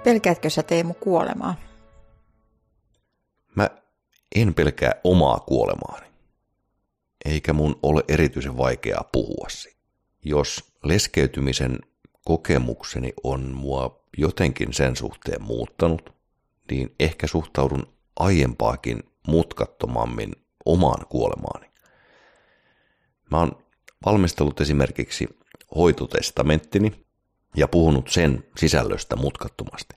Pelkäätkö sä, Teemu, kuolemaa? Mä en pelkää omaa kuolemaani, eikä mun ole erityisen vaikeaa puhua siitä. Jos leskeytymisen kokemukseni on mua jotenkin sen suhteen muuttanut, niin ehkä suhtaudun aiempaakin mutkattomammin omaan kuolemaani. Mä oon valmistellut esimerkiksi hoitotestamenttini ja puhunut sen sisällöstä mutkattomasti.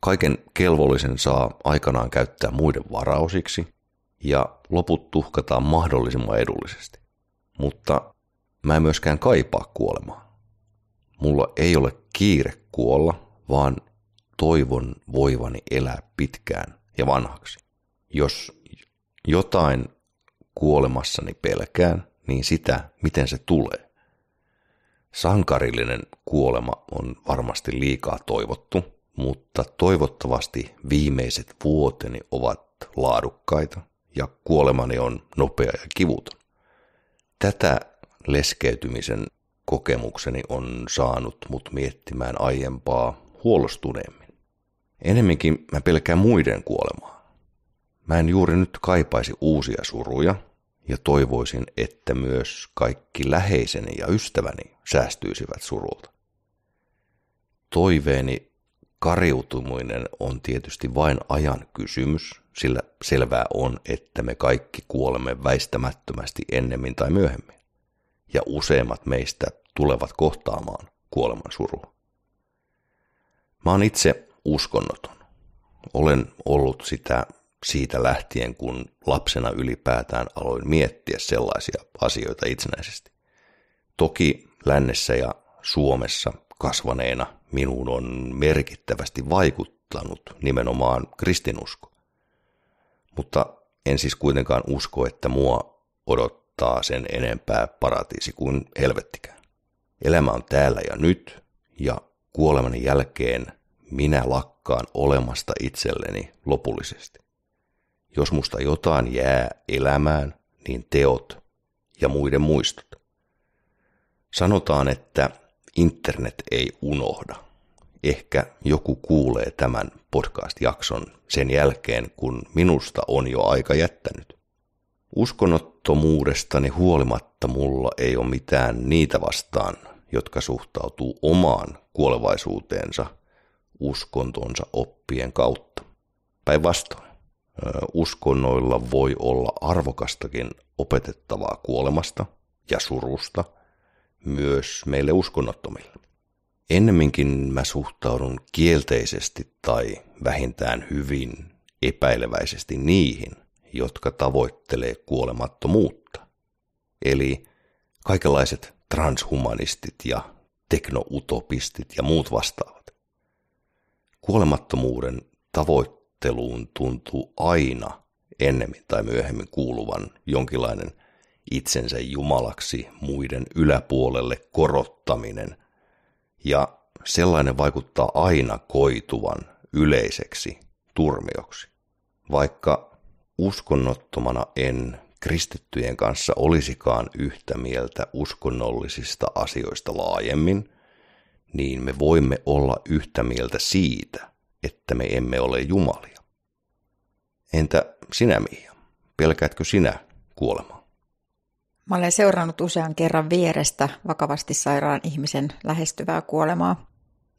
Kaiken kelvollisen saa aikanaan käyttää muiden varaosiksi ja loput tuhkataan mahdollisimman edullisesti. Mutta mä en myöskään kaipaa kuolemaa. Mulla ei ole kiire kuolla, vaan toivon voivani elää pitkään ja vanhaksi. Jos jotain kuolemassani pelkään, niin sitä, miten se tulee. Sankarillinen kuolema on varmasti liikaa toivottu, mutta toivottavasti viimeiset vuoteni ovat laadukkaita ja kuolemani on nopea ja kivuton. Tätä leskeytymisen kokemukseni on saanut mut miettimään aiempaa huolestuneemmin. Ennemminkin mä pelkään muiden kuolemaa. Mä en juuri nyt kaipaisi uusia suruja ja toivoisin, että myös kaikki läheiseni ja ystäväni säästyisivät surulta. Toiveeni kariutuminen on tietysti vain ajan kysymys, sillä selvää on, että me kaikki kuolemme väistämättömästi ennemmin tai myöhemmin, ja useimmat meistä tulevat kohtaamaan kuoleman surua. Mä oon itse uskonnoton. Olen ollut sitä siitä lähtien, kun lapsena ylipäätään aloin miettiä sellaisia asioita itsenäisesti. Toki lännessä ja Suomessa kasvaneena minuun on merkittävästi vaikuttanut nimenomaan kristinusko. Mutta en siis kuitenkaan usko, että mua odottaa sen enempää paratiisi kuin helvettikään. Elämä on täällä ja nyt, ja kuolemani jälkeen minä lakkaan olemasta itselleni lopullisesti. Jos musta jotain jää elämään, niin teot ja muiden muistot. Sanotaan, että internet ei unohda. Ehkä joku kuulee tämän podcast-jakson sen jälkeen, kun minusta on jo aika jättänyt. Uskonnottomuudestani huolimatta mulla ei ole mitään niitä vastaan, jotka suhtautuu omaan kuolevaisuuteensa uskontonsa oppien kautta. Päinvastoin. Uskonnoilla voi olla arvokastakin opetettavaa kuolemasta ja surusta myös meille uskonnottomille. Ennemminkin mä suhtaudun kielteisesti tai vähintään hyvin epäileväisesti niihin, jotka tavoittelee kuolemattomuutta. Eli kaikenlaiset transhumanistit ja teknoutopistit ja muut vastaavat. Kuolemattomuuden tavoitteluun tuntuu aina ennemmin tai myöhemmin kuuluvan jonkinlainen itsensä jumalaksi muiden yläpuolelle korottaminen, ja sellainen vaikuttaa aina koituvan yleiseksi turmioksi. Vaikka uskonnottomana en kristittyjen kanssa olisikaan yhtä mieltä uskonnollisista asioista laajemmin, niin me voimme olla yhtä mieltä siitä, että me emme ole jumalia. Entä sinä, Miia? Pelkäätkö sinä kuolemaa? Mä olen seurannut usean kerran vierestä vakavasti sairaan ihmisen lähestyvää kuolemaa.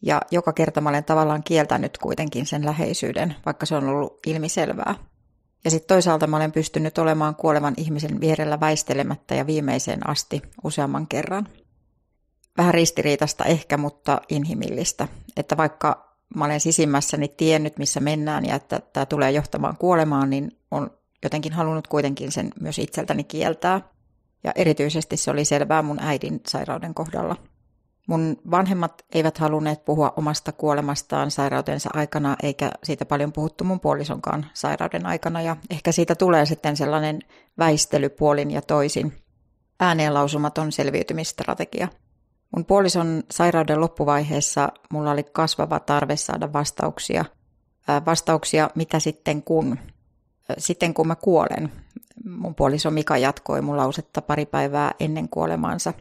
Ja joka kerta mä olen tavallaan kieltänyt kuitenkin sen läheisyyden, vaikka se on ollut ilmiselvää. Ja sitten toisaalta mä olen pystynyt olemaan kuolevan ihmisen vierellä väistelemättä ja viimeiseen asti useamman kerran. Vähän ristiriitasta ehkä, mutta inhimillistä. Että vaikka mä olen sisimmässäni tiennyt, missä mennään ja että tämä tulee johtamaan kuolemaan, niin on jotenkin halunnut kuitenkin sen myös itseltäni kieltää. Ja erityisesti se oli selvää mun äidin sairauden kohdalla. Mun vanhemmat eivät halunneet puhua omasta kuolemastaan sairautensa aikana, eikä siitä paljon puhuttu mun puolisonkaan sairauden aikana. Ja ehkä siitä tulee sitten sellainen väistely puolin ja toisin, ääneen lausumaton selviytymisstrategia. Mun puolison sairauden loppuvaiheessa mulla oli kasvava tarve saada vastauksia mitä sitten kun mä kuolen. Mun puoliso Mika jatkoi mun lausetta pari päivää ennen kuolemaansa.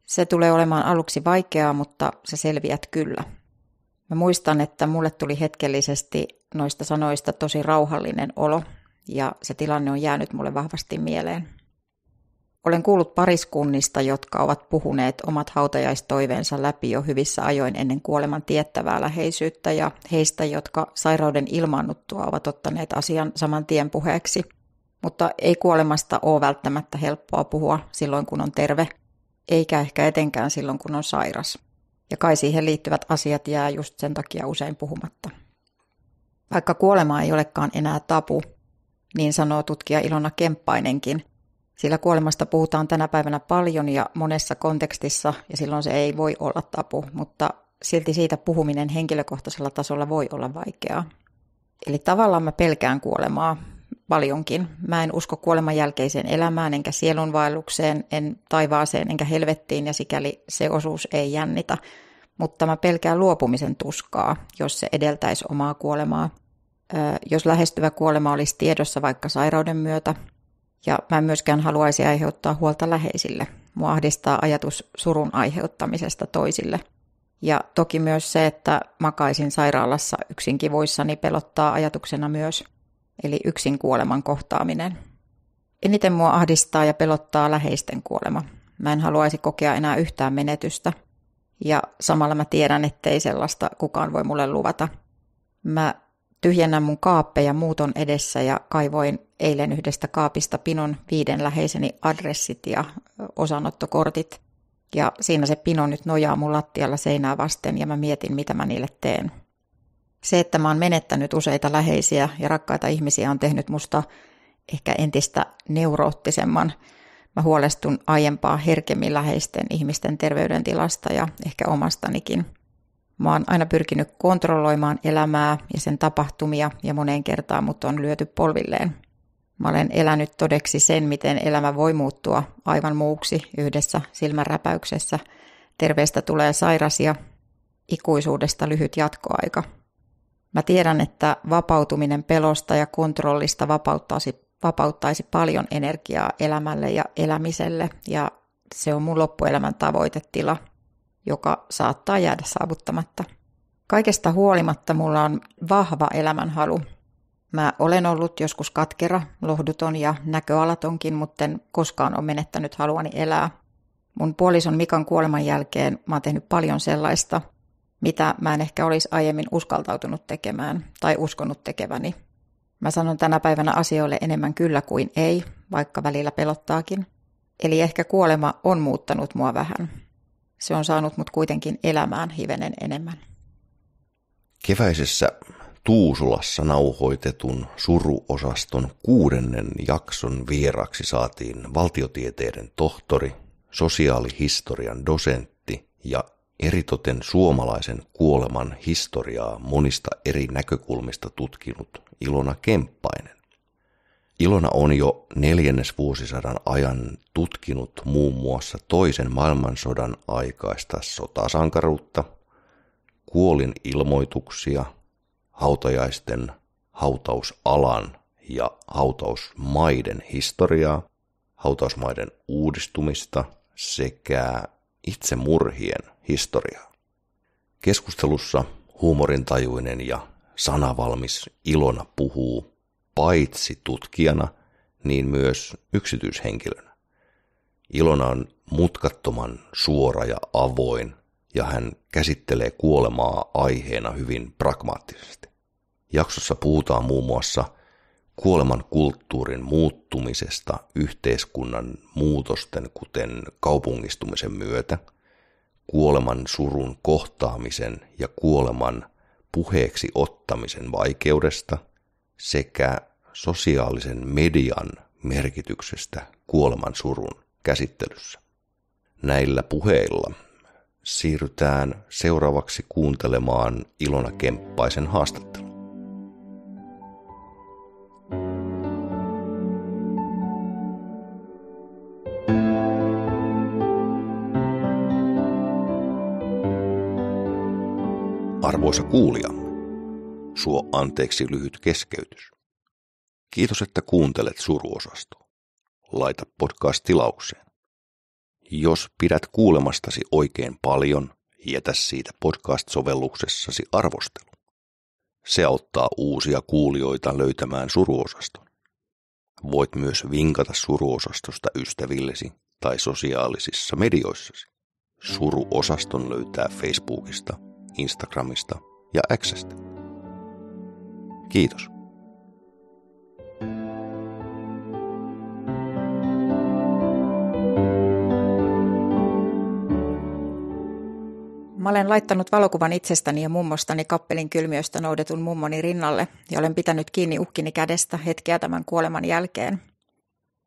Se tulee olemaan aluksi vaikeaa, mutta sä selviät kyllä. Mä muistan, että mulle tuli hetkellisesti noista sanoista tosi rauhallinen olo, ja se tilanne on jäänyt mulle vahvasti mieleen. Olen kuullut pariskunnista, jotka ovat puhuneet omat hautajaistoiveensa läpi jo hyvissä ajoin ennen kuoleman tiettävää läheisyyttä, ja heistä, jotka sairauden ilmaannuttua ovat ottaneet asian saman tien puheeksi. Mutta ei kuolemasta ole välttämättä helppoa puhua silloin, kun on terve, eikä ehkä etenkään silloin, kun on sairas. Ja kai siihen liittyvät asiat jää just sen takia usein puhumatta. Vaikka kuolema ei olekaan enää tabu, niin sanoo tutkija Ilona Kemppainenkin, sillä kuolemasta puhutaan tänä päivänä paljon ja monessa kontekstissa, ja silloin se ei voi olla tabu, mutta silti siitä puhuminen henkilökohtaisella tasolla voi olla vaikeaa. Eli tavallaan mä pelkään kuolemaa paljonkin. Mä en usko kuoleman jälkeiseen elämään, enkä sielunvaellukseen, en taivaaseen, enkä helvettiin, ja sikäli se osuus ei jännitä. Mutta mä pelkään luopumisen tuskaa, jos se edeltäisi omaa kuolemaa. Jos lähestyvä kuolema olisi tiedossa vaikka sairauden myötä, ja mä en myöskään haluaisi aiheuttaa huolta läheisille. Mua ahdistaa ajatus surun aiheuttamisesta toisille. Ja toki myös se, että makaisin sairaalassa yksin kivuissani pelottaa ajatuksena myös. Eli yksin kuoleman kohtaaminen. Eniten mua ahdistaa ja pelottaa läheisten kuolema. Mä en haluaisi kokea enää yhtään menetystä. Ja samalla mä tiedän, ettei sellaista kukaan voi mulle luvata. Mä tyhjennän mun kaappeja muuton edessä ja kaivoin eilen yhdestä kaapista pinon 5 läheiseni adressit ja osanottokortit. Ja siinä se pino nyt nojaa mun lattialla seinää vasten ja mä mietin, mitä mä niille teen. Se, että mä oon menettänyt useita läheisiä ja rakkaita ihmisiä, on tehnyt musta ehkä entistä neuroottisemman. Mä huolestun aiempaa herkemmin läheisten ihmisten terveydentilasta ja ehkä omastanikin. Mä oon aina pyrkinyt kontrolloimaan elämää ja sen tapahtumia ja moneen kertaan mut on lyöty polvilleen. Mä olen elänyt todeksi sen, miten elämä voi muuttua aivan muuksi yhdessä silmänräpäyksessä. Terveestä tulee sairas ja ikuisuudesta lyhyt jatkoaika. Mä tiedän, että vapautuminen pelosta ja kontrollista vapauttaisi paljon energiaa elämälle ja elämiselle, ja se on mun loppuelämän tavoitetila, joka saattaa jäädä saavuttamatta. Kaikesta huolimatta mulla on vahva elämänhalu. Mä olen ollut joskus katkera, lohduton ja näköalatonkin, mutta en koskaan ole menettänyt haluani elää. Mun puolison Mikan kuoleman jälkeen mä oon tehnyt paljon sellaista, mitä mä en ehkä olisi aiemmin uskaltautunut tekemään tai uskonut tekeväni. Mä sanon tänä päivänä asioille enemmän kyllä kuin ei, vaikka välillä pelottaakin. Eli ehkä kuolema on muuttanut mua vähän. Se on saanut mut kuitenkin elämään hivenen enemmän. Keväisessä Tuusulassa nauhoitetun suruosaston 6. jakson vieraksi saatiin valtiotieteiden tohtori, sosiaalihistorian dosentti ja eritoten suomalaisen kuoleman historiaa monista eri näkökulmista tutkinut Ilona Kemppainen. Ilona on jo 4. vuosisadan ajan tutkinut muun muassa toisen maailmansodan aikaista sotasankaruutta, kuolinilmoituksia, hautajaisten, hautausalan ja hautausmaiden historiaa, hautausmaiden uudistumista sekä itsemurhien historiaa. Keskustelussa huumorintajuinen ja sanavalmis Ilona puhuu paitsi tutkijana, niin myös yksityishenkilönä. Ilona on mutkattoman suora ja avoin, ja hän käsittelee kuolemaa aiheena hyvin pragmaattisesti. Jaksossa puhutaan muun muassa kuoleman kulttuurin muuttumisesta yhteiskunnan muutosten, kuten kaupungistumisen myötä, kuoleman surun kohtaamisen ja kuoleman puheeksi ottamisen vaikeudesta sekä sosiaalisen median merkityksestä kuoleman surun käsittelyssä. Näillä puheilla siirrytään seuraavaksi kuuntelemaan Ilona Kemppaisen haastattelua. Arvoisa kuulijamme, suo anteeksi lyhyt keskeytys. Kiitos, että kuuntelet Suruosastoa. Laita podcast tilaukseen. Jos pidät kuulemastasi oikein paljon Jätä siitä podcast-sovelluksessasi arvostelu. Se auttaa uusia kuulijoita löytämään Suruosaston. Voit myös vinkata Suruosastosta ystävillesi tai sosiaalisissa medioissasi. Suruosaston löytää Facebookista, Instagramista ja X:stä. Kiitos. Mä olen laittanut valokuvan itsestäni ja mummostani kappelin kylmiöstä noudetun mummoni rinnalle ja olen pitänyt kiinni ukkini kädestä hetkeä tämän kuoleman jälkeen.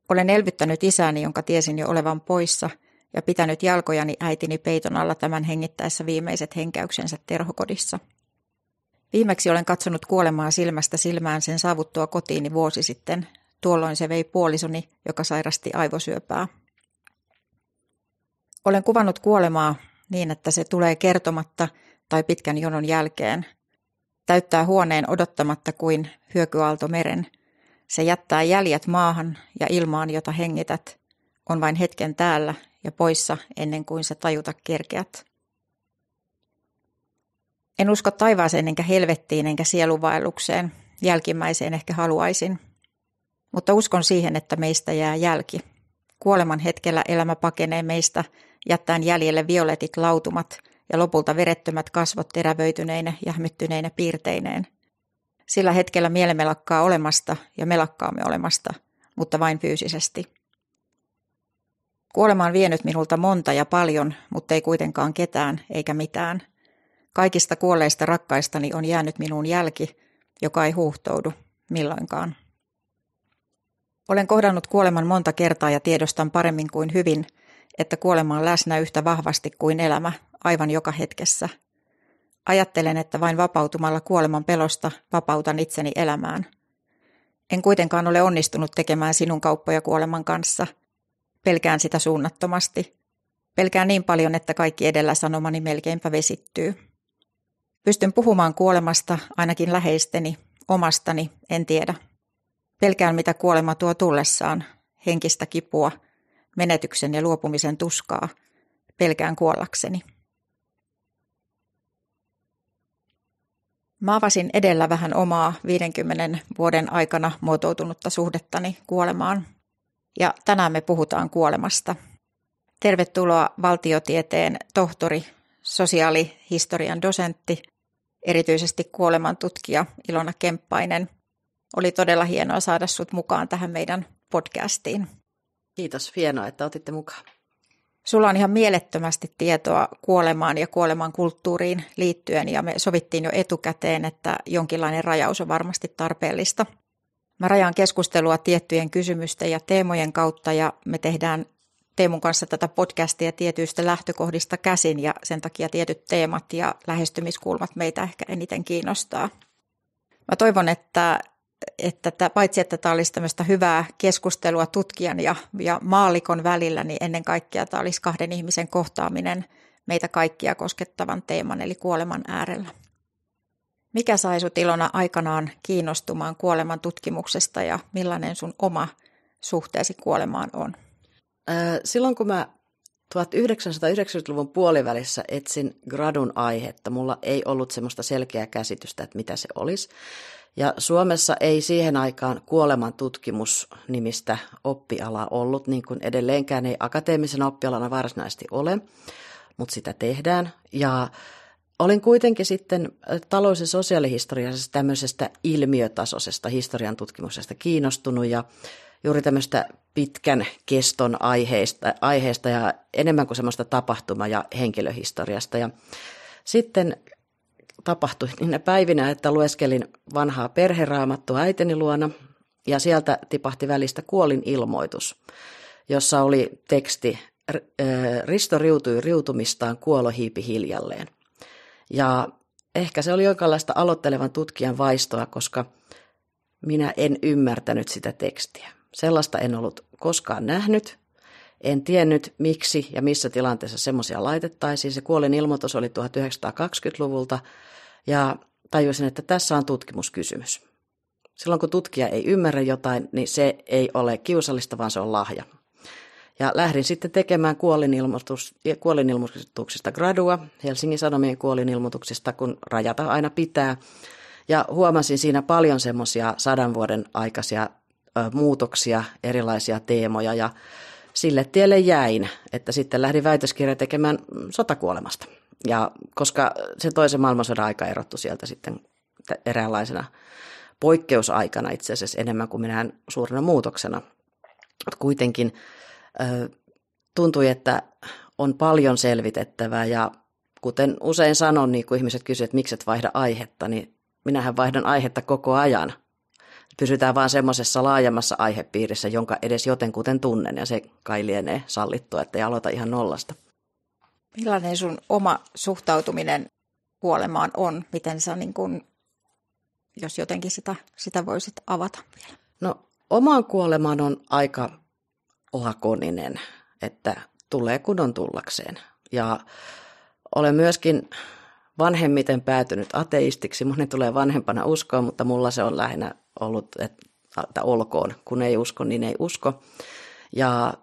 Olen elvyttänyt isääni, jonka tiesin jo olevan poissa, ja pitänyt jalkojani äitini peiton alla tämän hengittäessä viimeiset henkäyksensä terhokodissa. Viimeksi olen katsonut kuolemaa silmästä silmään sen saavuttua kotiini vuosi sitten. Tuolloin se vei puolisoni, joka sairasti aivosyöpää. Olen kuvannut kuolemaa niin, että se tulee kertomatta tai pitkän jonon jälkeen. Täyttää huoneen odottamatta kuin hyökyaalto meren. Se jättää jäljet maahan ja ilmaan, jota hengität. On vain hetken täällä ja poissa ennen kuin se tajuta kerkeät. En usko taivaaseen enkä helvettiin enkä sieluvaellukseen. Jälkimmäiseen ehkä haluaisin. Mutta uskon siihen, että meistä jää jälki. Kuoleman hetkellä elämä pakenee meistä, jättäen jäljelle violetit lautumat ja lopulta verettömät kasvot terävöityneinä ja hämyttyneinä piirteineen. Sillä hetkellä mielemme lakkaa olemasta ja me lakkaamme olemasta, mutta vain fyysisesti. Kuolema on vienyt minulta monta ja paljon, mutta ei kuitenkaan ketään eikä mitään. Kaikista kuolleista rakkaistani on jäänyt minuun jälki, joka ei huuhtoudu milloinkaan. Olen kohdannut kuoleman monta kertaa ja tiedostan paremmin kuin hyvin, että kuolema on läsnä yhtä vahvasti kuin elämä, aivan joka hetkessä. Ajattelen, että vain vapautumalla kuoleman pelosta vapautan itseni elämään. En kuitenkaan ole onnistunut tekemään sinun kauppoja kuoleman kanssa. Pelkään sitä suunnattomasti. Pelkään niin paljon, että kaikki edellä sanomani melkeinpä vesittyy. Pystyn puhumaan kuolemasta, ainakin läheisteni, omastani, en tiedä. Pelkään, mitä kuolema tuo tullessaan, henkistä kipua, menetyksen ja luopumisen tuskaa. Pelkään kuollakseni. Mä avasin edellä vähän omaa 50 vuoden aikana muotoutunutta suhdettani kuolemaan. Ja tänään me puhutaan kuolemasta. Tervetuloa valtiotieteen tohtori, sosiaalihistorian dosentti, erityisesti kuolemantutkija Ilona Kemppainen. Oli todella hienoa saada sut mukaan tähän meidän podcastiin. Kiitos, hienoa, että otitte mukaan. Sulla on ihan mielettömästi tietoa kuolemaan ja kuoleman kulttuuriin liittyen ja me sovittiin jo etukäteen, että jonkinlainen rajaus on varmasti tarpeellista. Mä rajaan keskustelua tiettyjen kysymysten ja teemojen kautta ja me tehdään Teemun kanssa tätä podcastia tietyistä lähtökohdista käsin ja sen takia tietyt teemat ja lähestymiskulmat meitä ehkä eniten kiinnostaa. Mä toivon, että paitsi että tämä olisi tämmöistä hyvää keskustelua tutkijan ja maallikon välillä, niin ennen kaikkea tämä olisi kahden ihmisen kohtaaminen meitä kaikkia koskettavan teeman eli kuoleman äärellä. Mikä sai sut Ilona aikanaan kiinnostumaan kuoleman tutkimuksesta ja millainen sun oma suhteesi kuolemaan on? Silloin kun mä 1990-luvun puolivälissä etsin gradun aihetta, mulla ei ollut semmoista selkeää käsitystä, että mitä se olisi. Ja Suomessa ei siihen aikaan kuoleman tutkimus-nimistä oppialaa ollut, niin kuin edelleenkään ei akateemisena oppialana varsinaisesti ole, mutta sitä tehdään. Ja olin kuitenkin sitten talous- ja sosiaalihistoriassa tämmöisestä ilmiötasoisesta historian tutkimuksesta kiinnostunut ja juuri tämmöistä pitkän keston aiheesta ja enemmän kuin semmoista tapahtuma- ja henkilöhistoriasta. Ja sitten tapahtui niinä päivinä, että lueskelin vanhaa perheraamattua äitini luona ja sieltä tipahti välistä kuolinilmoitus, jossa oli teksti Risto riutui riutumistaan, kuolo hiipi hiljalleen. Ja ehkä se oli jonkinlaista aloittelevan tutkijan vaistoa, koska minä en ymmärtänyt sitä tekstiä. Sellaista en ollut koskaan nähnyt. En tiennyt miksi ja missä tilanteessa semmoisia laitettaisiin. Se kuolinilmoitus oli 1920-luvulta ja tajusin, että tässä on tutkimuskysymys. Silloin kun tutkija ei ymmärrä jotain, niin se ei ole kiusallista, vaan se on lahja. Ja lähdin sitten tekemään kuolinilmoituksista gradua, Helsingin Sanomien kuolinilmoituksista, kun rajata aina pitää. Ja huomasin siinä paljon semmoisia 100 vuoden aikaisia muutoksia, erilaisia teemoja ja sille tielle jäin, että sitten lähdin väitöskirja tekemään sotakuolemasta. Ja koska se toisen maailmansodan aika erottui sieltä sitten eräänlaisena poikkeusaikana itse asiassa enemmän kuin minään suurena muutoksena. Kuitenkin tuntui, että on paljon selvitettävää ja kuten usein sanon, niin kun ihmiset kysyvät, että miksi et vaihda aihetta, niin minähän vaihdan aihetta koko ajan. Pysytään vaan semmoisessa laajemmassa aihepiirissä, jonka edes jotenkuten tunnen ja se kai lienee sallittua, että ei aloita ihan nollasta. Millainen sun oma suhtautuminen kuolemaan on? Miten sä, niin kun, jos jotenkin sitä voisit avata vielä? No omaan kuolemaan on aika lakoninen, että tulee kun on tullakseen. Ja olen myöskin vanhemmiten päätynyt ateistiksi. Moni tulee vanhempana uskoon, mutta mulla se on lähinnä ollut, että olkoon. Kun ei usko, niin ei usko. Ja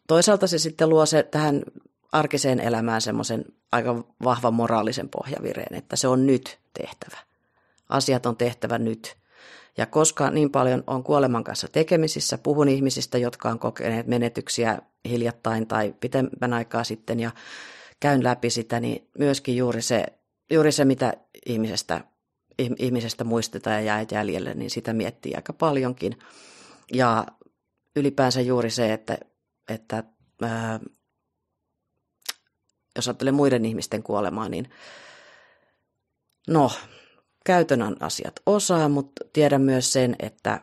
toisaalta se sitten luo se tähän arkiseen elämään semmoisen aika vahvan moraalisen pohjavireen, että se on nyt tehtävä. Asiat on tehtävä nyt. Ja koska niin paljon on kuoleman kanssa tekemisissä, puhun ihmisistä, jotka on kokeneet menetyksiä hiljattain tai pitemmän aikaa sitten ja käyn läpi sitä, niin myöskin juuri se mitä ihmisestä muistetaan ja jää jäljelle, niin sitä miettii aika paljonkin. Ja ylipäänsä juuri se, että jos ajattelee muiden ihmisten kuolemaa, niin käytännön asiat osaa, mutta tiedän myös sen, että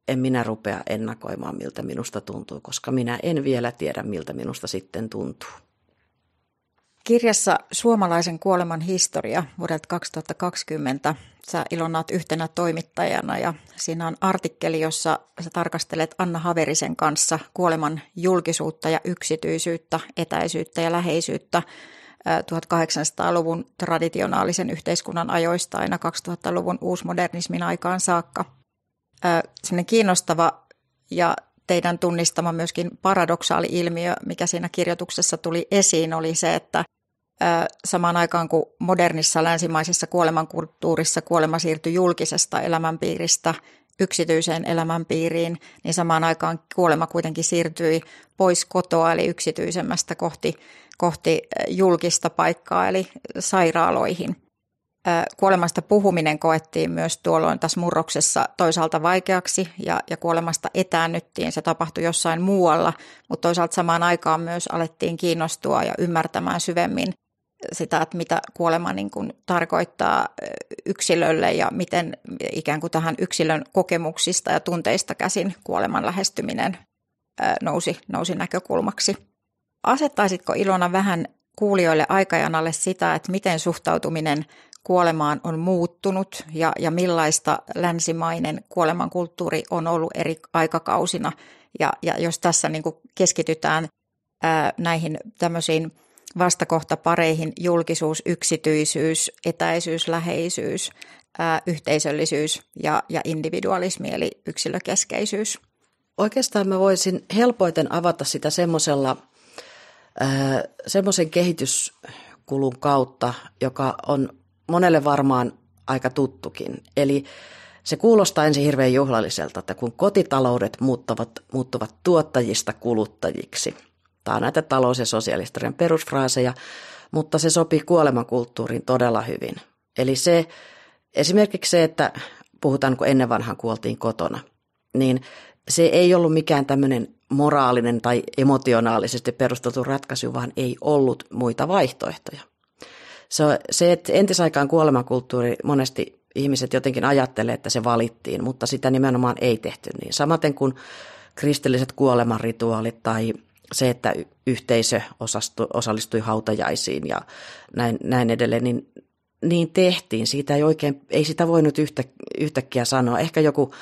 en minä rupea ennakoimaan, miltä minusta tuntuu, koska minä en vielä tiedä, miltä minusta sitten tuntuu. Kirjassa Suomalaisen kuoleman historia vuodelta 2020 sä Ilona oot yhtenä toimittajana ja siinä on artikkeli, jossa sä tarkastelet Anna Haverisen kanssa kuoleman julkisuutta ja yksityisyyttä, etäisyyttä ja läheisyyttä 1800-luvun traditionaalisen yhteiskunnan ajoista aina 2000-luvun uusmodernismin aikaan saakka. Sellainen kiinnostava ja teidän tunnistama myöskin paradoksaali ilmiö, mikä siinä kirjoituksessa tuli esiin, oli se, että samaan aikaan kuin modernissa länsimaisessa kuolemankulttuurissa kuolema siirtyi julkisesta elämänpiiristä yksityiseen elämänpiiriin, niin samaan aikaan kuolema kuitenkin siirtyi pois kotoa eli yksityisemmästä kohti julkista paikkaa eli sairaaloihin. Kuolemasta puhuminen koettiin myös tuolloin tässä murroksessa toisaalta vaikeaksi ja kuolemasta etäännyttiin. Se tapahtui jossain muualla, mutta toisaalta samaan aikaan myös alettiin kiinnostua ja ymmärtämään syvemmin sitä, että mitä kuolema niin kuin tarkoittaa yksilölle ja miten ikään kuin tähän yksilön kokemuksista ja tunteista käsin kuoleman lähestyminen nousi näkökulmaksi. Asettaisitko Ilona vähän kuulijoille aikajanalle sitä, että miten suhtautuminen kuolemaan on muuttunut ja millaista länsimainen kuolemankulttuuri on ollut eri aikakausina. Ja jos tässä niin kuin keskitytään näihin tämmöisiin vastakohtapareihin, julkisuus, yksityisyys, etäisyys, läheisyys, yhteisöllisyys ja individualismi eli yksilökeskeisyys. Oikeastaan mä voisin helpoiten avata sitä semmoisen kehityskulun kautta, joka on monelle varmaan aika tuttukin. Eli se kuulostaa ensin hirveän juhlalliselta, että kun kotitaloudet muuttuvat tuottajista kuluttajiksi. Tämä on näitä talous- ja sosiaalihistorian perusfraaseja, mutta se sopii kuolemankulttuuriin todella hyvin. Eli esimerkiksi se, että puhutaan kun ennen vanhaan kuoltiin kotona, niin se ei ollut mikään tämmöinen moraalinen tai emotionaalisesti perusteltu ratkaisu, vaan ei ollut muita vaihtoehtoja. Se, että entisaikaan kuolemankulttuuri monesti ihmiset jotenkin ajattelee, että se valittiin, mutta sitä nimenomaan ei tehty niin. Samaten kuin kristilliset kuolemanrituaalit tai se, että yhteisö osallistui hautajaisiin ja näin edelleen, niin tehtiin. Siitä ei sitä voinut yhtäkkiä sanoa. Ehkä joku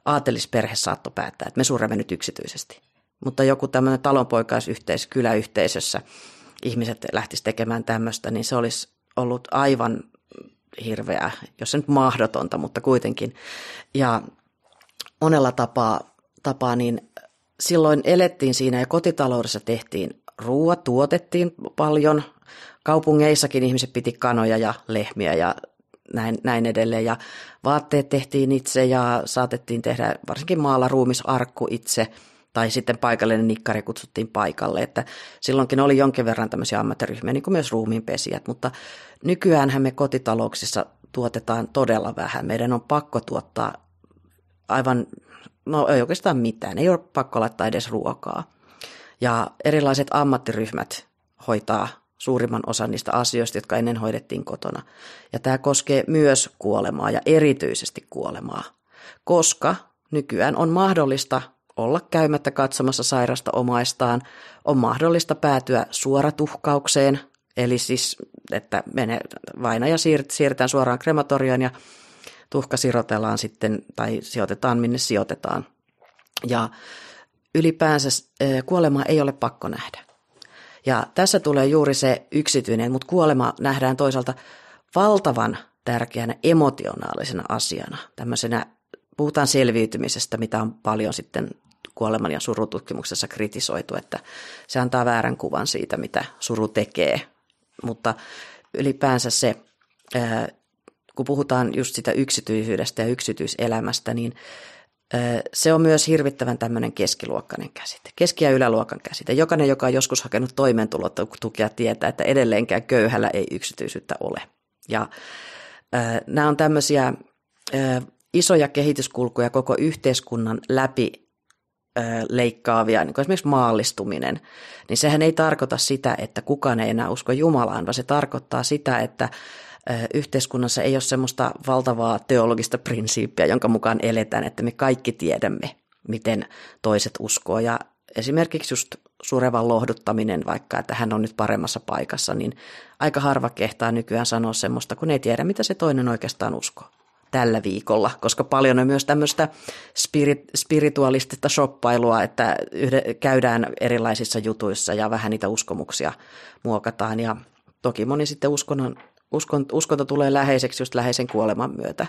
aatelisperhe saattoi päättää, että me suremme nyt yksityisesti. Mutta joku tämmöinen talonpoikaisyhteisö, kyläyhteisössä ihmiset lähtis tekemään tämmöistä, niin se olisi ollut aivan hirveää, jos se nyt mahdotonta, mutta kuitenkin. Ja monella tapaa niin silloin elettiin siinä ja kotitaloudessa tehtiin ruoat, tuotettiin paljon. Kaupungeissakin ihmiset piti kanoja ja lehmiä ja näin edelleen. Ja vaatteet tehtiin itse ja saatettiin tehdä varsinkin maalla ruumisarkku itse tai sitten paikallinen nikkari kutsuttiin paikalle. Että silloinkin oli jonkin verran tämmöisiä ammattiryhmiä, niin kuin myös ruumiinpesijät, mutta nykyäänhän me kotitalouksissa tuotetaan todella vähän. Meidän on pakko tuottaa aivan, no ei oikeastaan mitään, ei ole pakko laittaa edes ruokaa. Ja erilaiset ammattiryhmät hoitaa suurimman osan niistä asioista, jotka ennen hoidettiin kotona. Ja tämä koskee myös kuolemaa ja erityisesti kuolemaa, koska nykyään on mahdollista olla käymättä katsomassa sairasta omaistaan, on mahdollista päätyä suoratuhkaukseen, eli siis, että vainaja siirretään suoraan krematorioon ja tuhka sirotellaan sitten tai sijoitetaan minne sijoitetaan. Ja ylipäänsä kuolema ei ole pakko nähdä. Ja tässä tulee juuri se yksityinen, mutta kuolema nähdään toisaalta valtavan tärkeänä emotionaalisena asiana. Tämmöisenä, puhutaan selviytymisestä, mitä on paljon sitten kuoleman ja surututkimuksessa kritisoitu, että se antaa väärän kuvan siitä, mitä suru tekee. Mutta ylipäänsä se, kun puhutaan just sitä yksityisyydestä ja yksityiselämästä, niin se on myös hirvittävän tämmöinen keskiluokkainen käsite, keski- ja yläluokan käsite. Jokainen, joka on joskus hakenut toimeentulotukea, tietää, että edelleenkään köyhällä ei yksityisyyttä ole. Ja nämä on tämmöisiä isoja kehityskulkuja koko yhteiskunnan läpi leikkaavia, niin kuin esimerkiksi maallistuminen, niin sehän ei tarkoita sitä, että kukaan ei enää usko Jumalaan, vaan se tarkoittaa sitä, että yhteiskunnassa ei ole semmoista valtavaa teologista prinsiippiä, jonka mukaan eletään, että me kaikki tiedämme, miten toiset uskoo. Ja esimerkiksi just surevan lohduttaminen, vaikka että hän on nyt paremmassa paikassa, niin aika harva kehtaa nykyään sanoa semmoista, kun ei tiedä, mitä se toinen oikeastaan uskoo tällä viikolla, koska paljon on myös tämmöistä spiritualistista shoppailua, että käydään erilaisissa jutuissa ja vähän niitä uskomuksia muokataan. Ja toki moni sitten uskonto tulee läheiseksi just läheisen kuoleman myötä.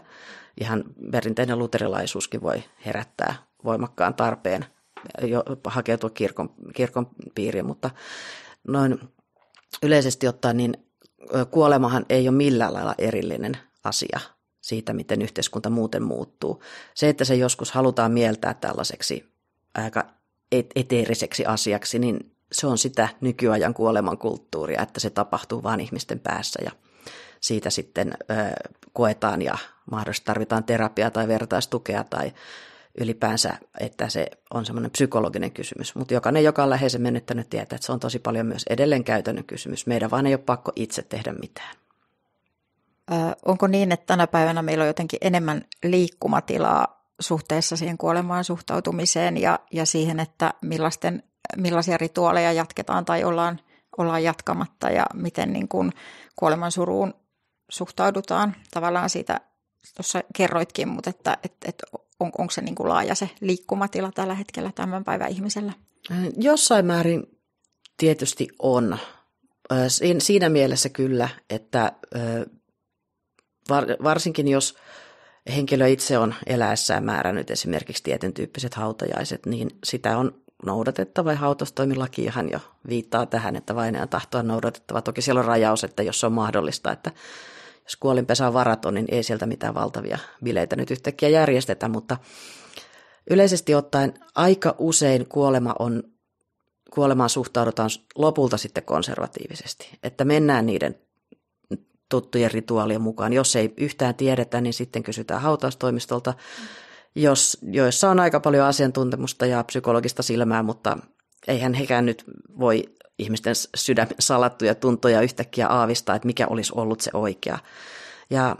Ihan perinteinen luterilaisuuskin voi herättää voimakkaan tarpeen hakeutua kirkon piiriin, mutta noin yleisesti ottaen niin kuolemahan ei ole millään lailla erillinen asia siitä, miten yhteiskunta muuten muuttuu. Se, että se joskus halutaan mieltää tällaiseksi aika eteeriseksi asiaksi, niin se on sitä nykyajan kuoleman kulttuuria, että se tapahtuu vain ihmisten päässä ja siitä sitten koetaan ja mahdollisesti tarvitaan terapiaa tai vertaistukea tai ylipäänsä, että se on semmoinen psykologinen kysymys. Mutta jokainen, joka on läheisen menettänyt, tietää, että se on tosi paljon myös edelleen käytännön kysymys. Meidän vaan ei ole pakko itse tehdä mitään. Onko niin, että tänä päivänä meillä on jotenkin enemmän liikkumatilaa suhteessa siihen kuolemaan suhtautumiseen ja siihen, että millaisia rituaaleja jatketaan tai ollaan jatkamatta ja miten niin kuin kuoleman suruun suhtaudutaan. Tavallaan siitä tuossa kerroitkin, mutta että onko se niin kuin laaja se liikkumatila tällä hetkellä tämän päivän ihmisellä? Jossain määrin tietysti on. Siinä mielessä kyllä, että varsinkin jos henkilö itse on eläessään määrännyt esimerkiksi tietyn tyyppiset hautajaiset, niin sitä on noudatettava ja hautaustoimilakihan jo viittaa tähän, että vainajan tahto on noudatettava. Toki siellä on rajaus, että jos se on mahdollista, että jos kuolinpesä on varaton, niin ei sieltä mitään valtavia bileitä nyt yhtäkkiä järjestetä, mutta yleisesti ottaen aika usein kuolemaan suhtaudutaan lopulta sitten konservatiivisesti, että mennään niiden tuttujen rituaalien mukaan. Jos ei yhtään tiedetä, niin sitten kysytään hautaustoimistolta, joissa on aika paljon asiantuntemusta ja psykologista silmää, mutta eihän hekään nyt voi ihmisten sydämen salattuja tuntoja yhtäkkiä aavistaa, että mikä olisi ollut se oikea. Ja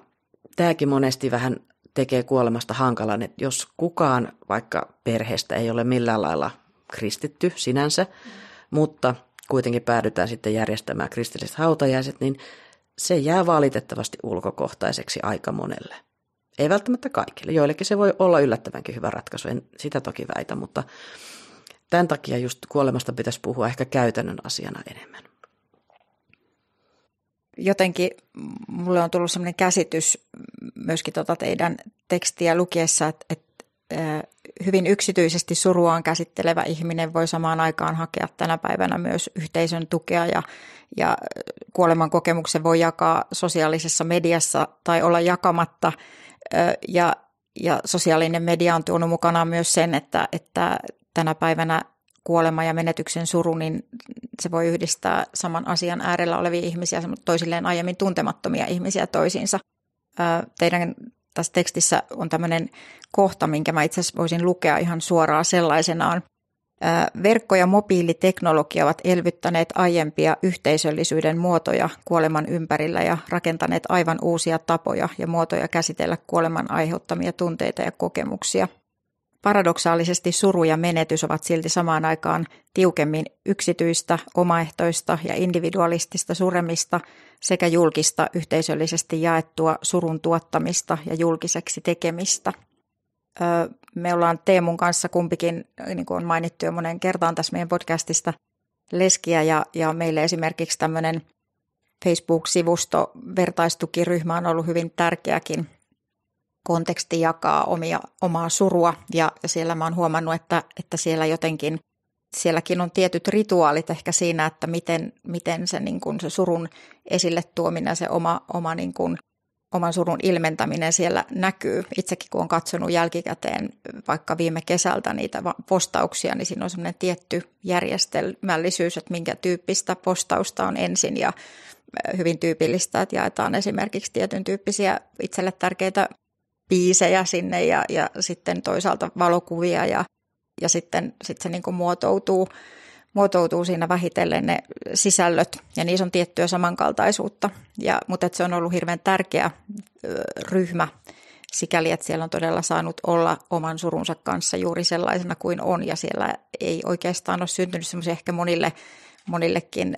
tämäkin monesti vähän tekee kuolemasta hankalan, että jos kukaan vaikka perheestä ei ole millään lailla kristitty sinänsä, mutta kuitenkin päädytään sitten järjestämään kristilliset hautajaiset, niin se jää valitettavasti ulkokohtaiseksi aika monelle. Ei välttämättä kaikille. Joillekin se voi olla yllättävänkin hyvä ratkaisu, en sitä toki väitä, mutta tämän takia just kuolemasta pitäisi puhua ehkä käytännön asiana enemmän. Jotenkin mulle on tullut sellainen käsitys myöskin teidän tekstiä lukiessa, että hyvin yksityisesti suruaan käsittelevä ihminen voi samaan aikaan hakea tänä päivänä myös yhteisön tukea ja kuoleman kokemuksen voi jakaa sosiaalisessa mediassa tai olla jakamatta. Ja sosiaalinen media on tuonut mukanaan myös sen, että tänä päivänä kuolema ja menetyksen suru, niin se voi yhdistää saman asian äärellä olevia ihmisiä, toisilleen aiemmin tuntemattomia ihmisiä toisiinsa. Teidän tässä tekstissä on tämmöinen kohta, minkä mä itse asiassa voisin lukea ihan suoraan sellaisenaan. Verkko- ja mobiiliteknologia ovat elvyttäneet aiempia yhteisöllisyyden muotoja kuoleman ympärillä ja rakentaneet aivan uusia tapoja ja muotoja käsitellä kuoleman aiheuttamia tunteita ja kokemuksia. Paradoksaalisesti suru ja menetys ovat silti samaan aikaan tiukemmin yksityistä, omaehtoista ja individualistista suremista sekä julkista, yhteisöllisesti jaettua surun tuottamista ja julkiseksi tekemistä. Me ollaan Teemun kanssa kumpikin, niin kuin on mainittu jo moneen kertaan tässä meidän podcastista, leskiä ja meille esimerkiksi tämmöinen Facebook-sivusto, vertaistukiryhmä on ollut hyvin tärkeäkin konteksti jakaa omaa surua ja siellä mä oon huomannut, että siellä jotenkin, sielläkin on tietyt rituaalit ehkä siinä, että miten se, niin kuin se surun esille tuominen, se oma niin kuin, oman surun ilmentäminen siellä näkyy. Itsekin kun olen katsonut jälkikäteen vaikka viime kesältä niitä postauksia, niin siinä on semmoinen tietty järjestelmällisyys, että minkä tyyppistä postausta on ensin ja hyvin tyypillistä, että jaetaan esimerkiksi tietyn tyyppisiä itselle tärkeitä biisejä sinne ja sitten toisaalta valokuvia ja sitten se niin kuin muotoutuu siinä vähitellen ne sisällöt ja niissä on tiettyä samankaltaisuutta. Mutta se on ollut hirveän tärkeä ryhmä sikäli, että siellä on todella saanut olla oman surunsa kanssa juuri sellaisena kuin on ja siellä ei oikeastaan ole syntynyt semmoisia ehkä monillekin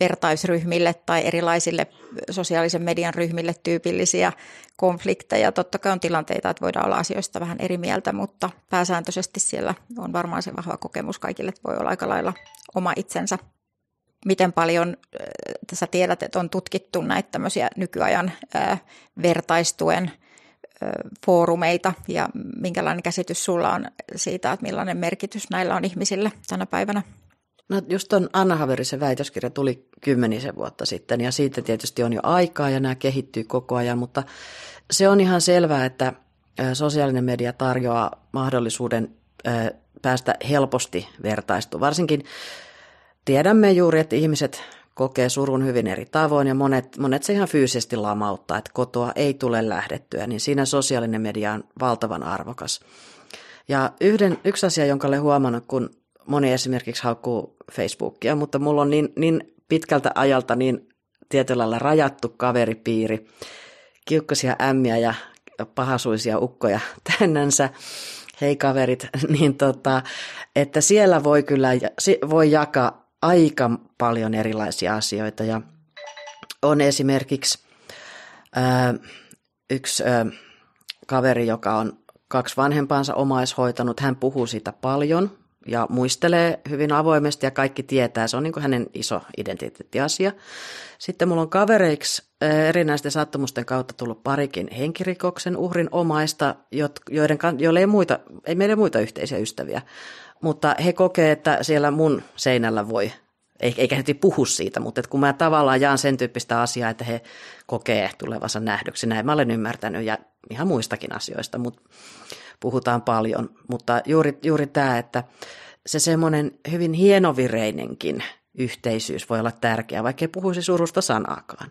vertaisryhmille tai erilaisille sosiaalisen median ryhmille tyypillisiä konflikteja. Totta kai on tilanteita, että voidaan olla asioista vähän eri mieltä, mutta pääsääntöisesti siellä on varmaan se vahva kokemus kaikille, että voi olla aika lailla oma itsensä. Miten paljon sä tiedät, että on tutkittu näitä tämmöisiä nykyajan vertaistuen foorumeita ja minkälainen käsitys sulla on siitä, että millainen merkitys näillä on ihmisille tänä päivänä? No just tuon Anna Haverisen väitöskirja tuli 10 vuotta sitten ja siitä tietysti on jo aikaa ja nämä kehittyy koko ajan, mutta se on ihan selvää, että sosiaalinen media tarjoaa mahdollisuuden päästä helposti vertaistumaan. Varsinkin tiedämme juuri, että ihmiset kokee surun hyvin eri tavoin ja monet se ihan fyysisesti lamauttaa, että kotoa ei tule lähdettyä, niin siinä sosiaalinen media on valtavan arvokas. Ja yksi asia, jonka olen huomannut, kun moni esimerkiksi haukkuu Facebookia, mutta mulla on niin pitkältä ajalta niin tietyllä lailla rajattu kaveripiiri, kiukkaisia ämmiä ja pahasuisia ukkoja täynnänsä, hei kaverit, niin että siellä voi jakaa aika paljon erilaisia asioita ja on esimerkiksi yksi kaveri, joka on 2 vanhempaansa omaishoitanut, hän puhuu siitä paljon ja muistelee hyvin avoimesti ja kaikki tietää, se on niin kuin hänen iso identiteettiasia. Sitten mulla on kavereiksi erinäisten sattumusten kautta tullut parikin henkirikoksen uhrin omaista, joille ei meillä muita yhteisiä ystäviä, mutta he kokee, että siellä mun seinällä voi, eikä he puhu siitä, mutta että kun mä tavallaan jaan sen tyyppistä asiaa, että he kokee tulevansa nähdyksi, näin mä olen ymmärtänyt ja ihan muistakin asioista, mutta puhutaan paljon, mutta juuri tämä, että se semmoinen hyvin hienovireinenkin yhteisyys voi olla tärkeä, vaikka ei puhuisi surusta sanaakaan.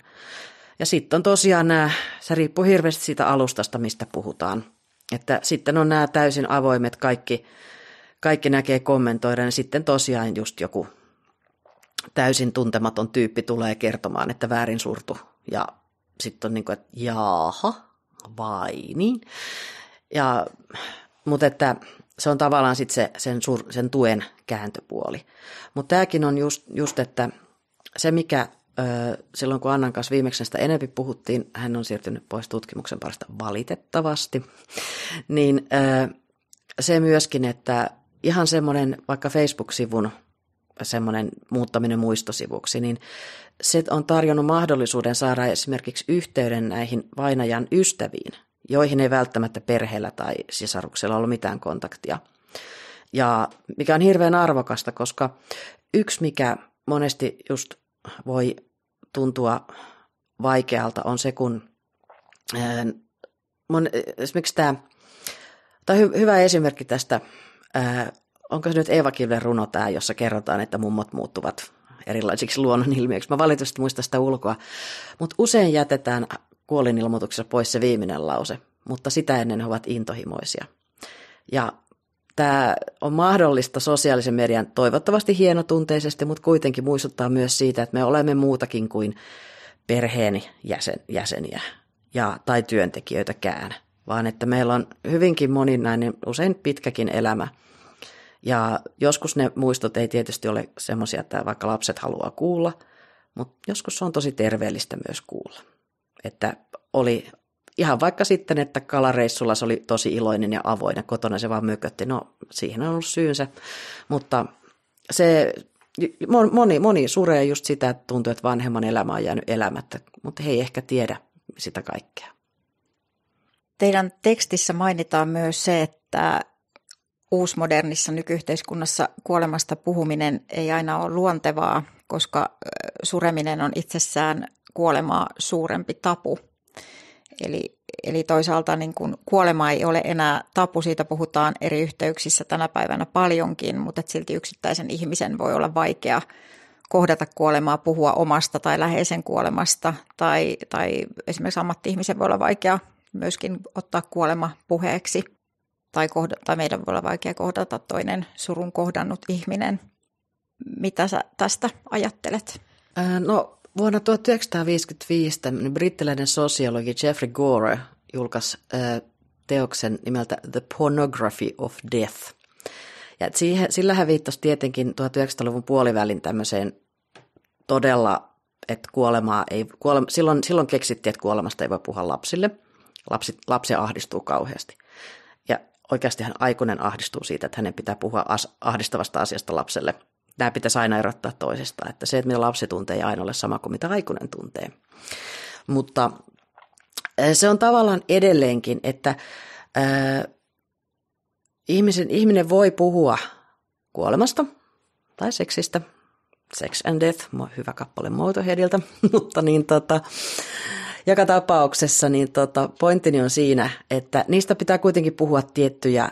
Ja sitten on tosiaan se riippuu hirveästi siitä alustasta, mistä puhutaan. Että sitten on nämä täysin avoimet, kaikki näkee kommentoida, ja sitten tosiaan just joku täysin tuntematon tyyppi tulee kertomaan, että väärin surtu. Ja sitten on niin kuin, että jaaha, vai niin. Mutta että se on tavallaan sitten sen tuen kääntöpuoli. Mutta tämäkin on just, että se mikä silloin kun Annan kanssa viimeksi sitä enemmän puhuttiin, hän on siirtynyt pois tutkimuksen parista valitettavasti, niin se myöskin, että ihan semmoinen vaikka Facebook-sivun semmoinen muuttaminen muistosivuksi, niin se on tarjonnut mahdollisuuden saada esimerkiksi yhteyden näihin vainajan ystäviin, joihin ei välttämättä perheellä tai sisaruksella ollut mitään kontaktia. Ja mikä on hirveän arvokasta, koska yksi mikä monesti just voi tuntua vaikealta on se, kun esimerkiksi tai hyvä esimerkki tästä, onko se nyt Eeva Kivlen runo tämä, jossa kerrotaan, että mummot muuttuvat erilaisiksi luonnonilmiöiksi. Mä valitettavasti muistan sitä ulkoa, mutta usein jätetään kuolinilmoituksessa pois se viimeinen lause, mutta sitä ennen he ovat intohimoisia. Ja tämä on mahdollista sosiaalisen median toivottavasti hienotunteisesti, mutta kuitenkin muistuttaa myös siitä, että me olemme muutakin kuin perheeni jäseniä tai työntekijöitäkään, vaan että meillä on hyvinkin moninainen, usein pitkäkin elämä. Ja joskus ne muistot ei tietysti ole semmoisia, että vaikka lapset haluaa kuulla, mutta joskus se on tosi terveellistä myös kuulla. Että oli ihan vaikka sitten, että kalareissulla se oli tosi iloinen ja avoin ja kotona se vaan mökötti. No siihen on ollut syynsä, mutta se moni suree just sitä, että tuntuu, että vanhemman elämä on jäänyt elämättä, mutta he ei ehkä tiedä sitä kaikkea. Teidän tekstissä mainitaan myös se, että uusmodernissa nykyyhteiskunnassa kuolemasta puhuminen ei aina ole luontevaa, koska sureminen on itsessään kuolemaa suurempi tabu. Eli toisaalta niin kun kuolema ei ole enää tabu, siitä puhutaan eri yhteyksissä tänä päivänä paljonkin, mutta silti yksittäisen ihmisen voi olla vaikea kohdata kuolemaa, puhua omasta tai läheisen kuolemasta, tai esimerkiksi ammatti-ihmisen voi olla vaikea myöskin ottaa kuolema puheeksi, tai meidän voi olla vaikea kohdata toinen surun kohdannut ihminen. Mitä sä tästä ajattelet? No, vuonna 1955 brittiläinen sosiologi Geoffrey Gore julkaisi teoksen nimeltä The Pornography of Death. Ja sillä hän viittasi tietenkin 1900-luvun puolivälin tämmöiseen todella, että silloin keksittiin, että kuolemasta ei voi puhua lapsille. Lapsi ahdistuu kauheasti. Ja oikeasti hän aikuinen ahdistuu siitä, että hänen pitää puhua ahdistavasta asiasta lapselle. Nämä pitäisi aina erottaa toisistaan, että se, että mitä lapsi tuntee, ei aina ole sama kuin mitä aikuinen tuntee. Mutta se on tavallaan edelleenkin, että ihminen voi puhua kuolemasta tai seksistä. Sex and Death, hyvä kappale Motorheadilta, mutta joka tapauksessa pointtini on siinä, että niistä pitää kuitenkin puhua tiettyjä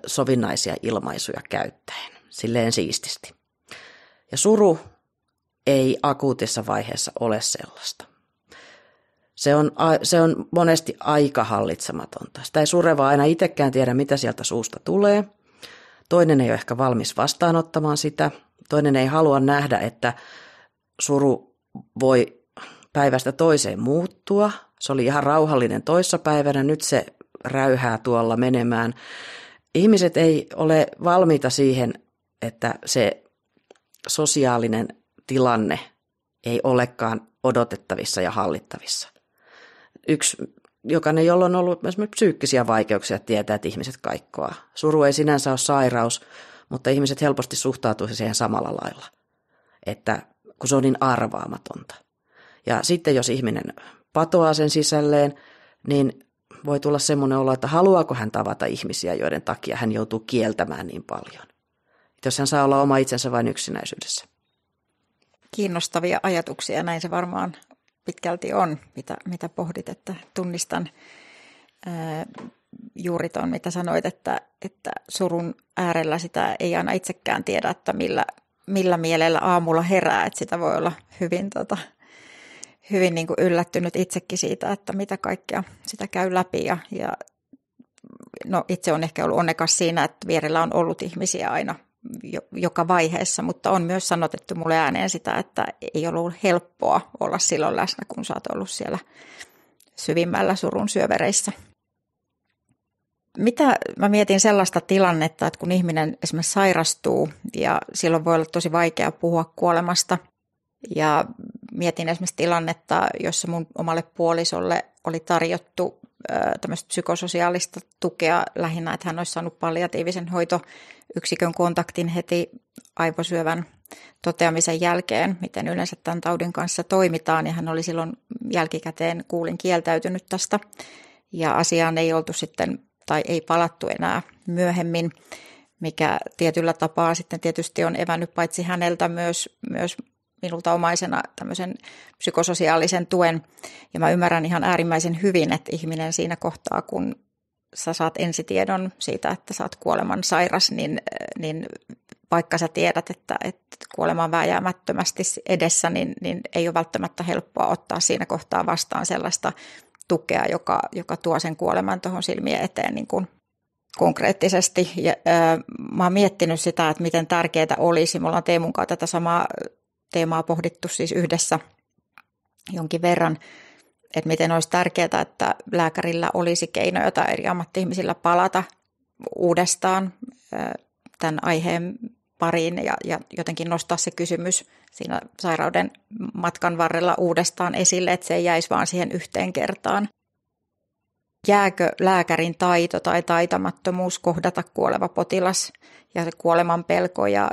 sovinnaisia ilmaisuja käyttäen, silleen siististi. Ja suru ei akuutissa vaiheessa ole sellaista. Se on monesti aika hallitsematonta. Sitä ei sureva aina itsekään tiedä, mitä sieltä suusta tulee. Toinen ei ole ehkä valmis vastaanottamaan sitä. Toinen ei halua nähdä, että suru voi päivästä toiseen muuttua. Se oli ihan rauhallinen toissapäivänä, nyt se räyhää tuolla menemään. Ihmiset ei ole valmiita siihen, että se sosiaalinen tilanne ei olekaan odotettavissa ja hallittavissa. Jokainen, jolla on ollut esimerkiksi psyykkisiä vaikeuksia, tietää, että ihmiset kaikkoaa. Suru ei sinänsä ole sairaus, mutta ihmiset helposti suhtautuisi siihen samalla lailla, että kun se on niin arvaamatonta. Ja sitten jos ihminen patoaa sen sisälleen, niin voi tulla semmoinen olo, että haluaako hän tavata ihmisiä, joiden takia hän joutuu kieltämään niin paljon. Jos hän saa olla oma itsensä vain yksinäisyydessä. Kiinnostavia ajatuksia, näin se varmaan pitkälti on, mitä pohdit, että tunnistan juuri tuon, mitä sanoit, että surun äärellä sitä ei aina itsekään tiedä, että millä mielellä aamulla herää, että sitä voi olla hyvin niin kuin yllättynyt itsekin siitä, että mitä kaikkea sitä käy läpi ja no itse on ehkä ollut onnekas siinä, että vierellä on ollut ihmisiä aina joka vaiheessa, mutta on myös sanotettu mulle ääneen sitä, että ei ollut helppoa olla silloin läsnä, kun sä oot ollut siellä syvimmällä surun syövereissä. Mä mietin sellaista tilannetta, että kun ihminen esimerkiksi sairastuu ja silloin voi olla tosi vaikea puhua kuolemasta ja mietin esimerkiksi tilannetta, jossa mun omalle puolisolle oli tarjottu tämmöistä psykososiaalista tukea lähinnä, että hän olisi saanut palliatiivisen hoitoyksikön kontaktin heti aivosyövän toteamisen jälkeen, miten yleensä tämän taudin kanssa toimitaan, ja hän oli silloin jälkikäteen kuulin kieltäytynyt tästä. ja asiaan ei oltu sitten tai ei palattu enää myöhemmin, mikä tietyllä tapaa sitten tietysti on evännyt paitsi häneltä myös minulta omaisena tämmöisen psykososiaalisen tuen. Ja mä ymmärrän ihan äärimmäisen hyvin, että ihminen siinä kohtaa, kun sä saat ensitiedon siitä, että sä oot kuoleman sairas, niin vaikka sä tiedät, että kuolema on vääjäämättömästi edessä, niin ei ole välttämättä helppoa ottaa siinä kohtaa vastaan sellaista tukea, joka tuo sen kuoleman tuohon silmien eteen niin kuin konkreettisesti. Ja, mä oon miettinyt sitä, että miten tärkeää olisi. Me ollaan Teemun kanssa tätä samaa teemaa pohdittu siis yhdessä jonkin verran, että miten olisi tärkeää, että lääkärillä olisi keinoja tai eri ammatti-ihmisillä palata uudestaan tämän aiheen pariin ja jotenkin nostaa se kysymys siinä sairauden matkan varrella uudestaan esille, että se ei jäisi vaan siihen yhteen kertaan. Jääkö lääkärin taito tai taitamattomuus kohdata kuoleva potilas ja se kuoleman pelko ja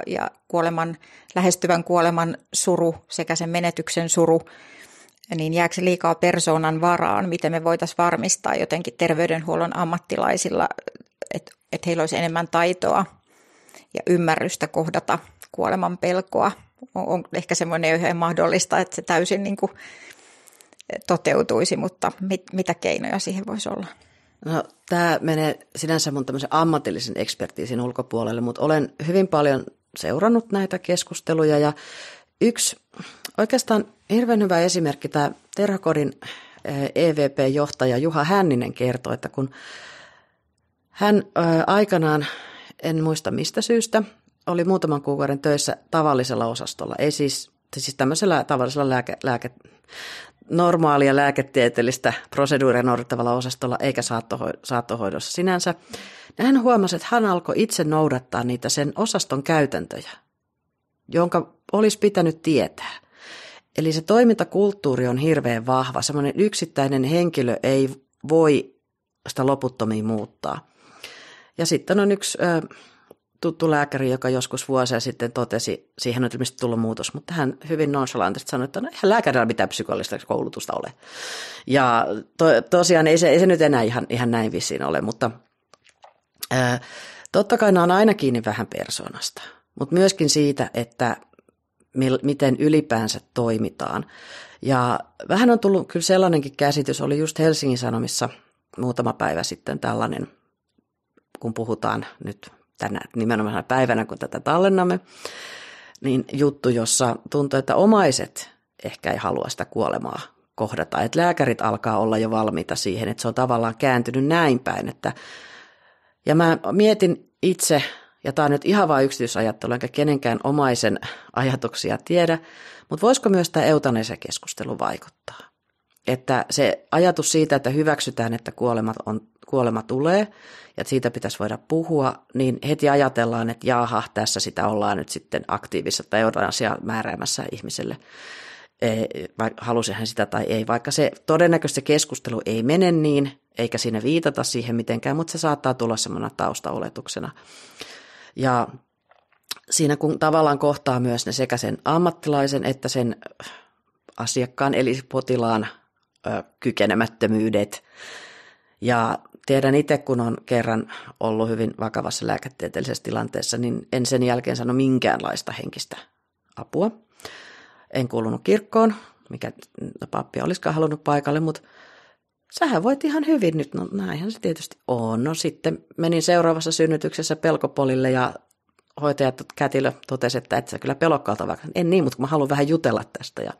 lähestyvän kuoleman suru sekä sen menetyksen suru, niin jääkö se liikaa persoonan varaan, miten me voitaisiin varmistaa jotenkin terveydenhuollon ammattilaisilla, että heillä olisi enemmän taitoa ja ymmärrystä kohdata kuoleman pelkoa. On ehkä semmoinen ihan mahdollista, että se täysin niin kuin toteutuisi, mutta mitä keinoja siihen voisi olla? No, tämä menee sinänsä mun tämmöisen ammatillisen ekspertiisin ulkopuolelle, mutta olen hyvin paljon seurannut näitä keskusteluja ja yksi oikeastaan hirveän hyvä esimerkki, tämä Terhokodin EVP-johtaja Juha Hänninen kertoi, että kun hän aikanaan, en muista mistä syystä, oli muutaman kuukauden töissä tavallisella osastolla, ei siis tämmöisellä tavallisella normaalia lääketieteellistä proseduuria noudattavalla osastolla eikä saattohoidossa sinänsä. Ja hän huomasi, että hän alkoi itse noudattaa niitä sen osaston käytäntöjä, jonka olisi pitänyt tietää. Eli se toimintakulttuuri on hirveän vahva. Semmoinen yksittäinen henkilö ei voi sitä loputtomiin muuttaa. Ja sitten on yksi tuttu lääkäri, joka joskus vuosia sitten totesi, siihen on ilmeisesti tullut muutos, mutta hän hyvin nonchalantisti sanoi, että no eihän lääkärillä mitään psykologista koulutusta ole. Ja tosiaan ei se nyt enää ihan näin vissiin ole, mutta totta kai nämä on aina kiinni vähän persoonasta, mutta myöskin siitä, että miten ylipäänsä toimitaan. Ja vähän on tullut kyllä sellainenkin käsitys, oli just Helsingin Sanomissa muutama päivä sitten tällainen, kun puhutaan nyt tänä nimenomaan päivänä, kun tätä tallennamme, niin juttu, jossa tuntuu, että omaiset ehkä ei halua sitä kuolemaa kohdata. Että lääkärit alkaa olla jo valmiita siihen, että se on tavallaan kääntynyt näin päin. Ja mä mietin itse, ja tämä on nyt ihan vain yksityisajattelu, enkä kenenkään omaisen ajatuksia tiedä, mutta voisiko myös tämä eutanasiakeskustelu vaikuttaa? Että se ajatus siitä, että hyväksytään, että kuolema tulee ja että siitä pitäisi voida puhua, niin heti ajatellaan, että jaha, tässä sitä ollaan nyt sitten aktiivisessa tai eutanasiaa määräämässä ihmiselle. Halusi hän sitä tai ei, vaikka se todennäköisesti keskustelu ei mene niin, eikä siinä viitata siihen mitenkään, mutta se saattaa tulla semmoinen taustaoletuksena. Ja siinä kun tavallaan kohtaa myös ne sekä sen ammattilaisen että sen asiakkaan eli potilaan kykenemättömyydet. Ja tiedän itse, kun on kerran ollut hyvin vakavassa lääketieteellisessä tilanteessa, niin en sen jälkeen sano minkäänlaista henkistä apua. En kuulunut kirkkoon, mikä pappi olisikaan halunnut paikalle, mutta sähän voit ihan hyvin nyt, no näinhän se tietysti on. No sitten menin seuraavassa synnytyksessä pelkopolille ja hoitaja kätilö totesi, että et sä kyllä pelokkaalta vaikka. En niin, mutta mä haluan vähän jutella tästä ja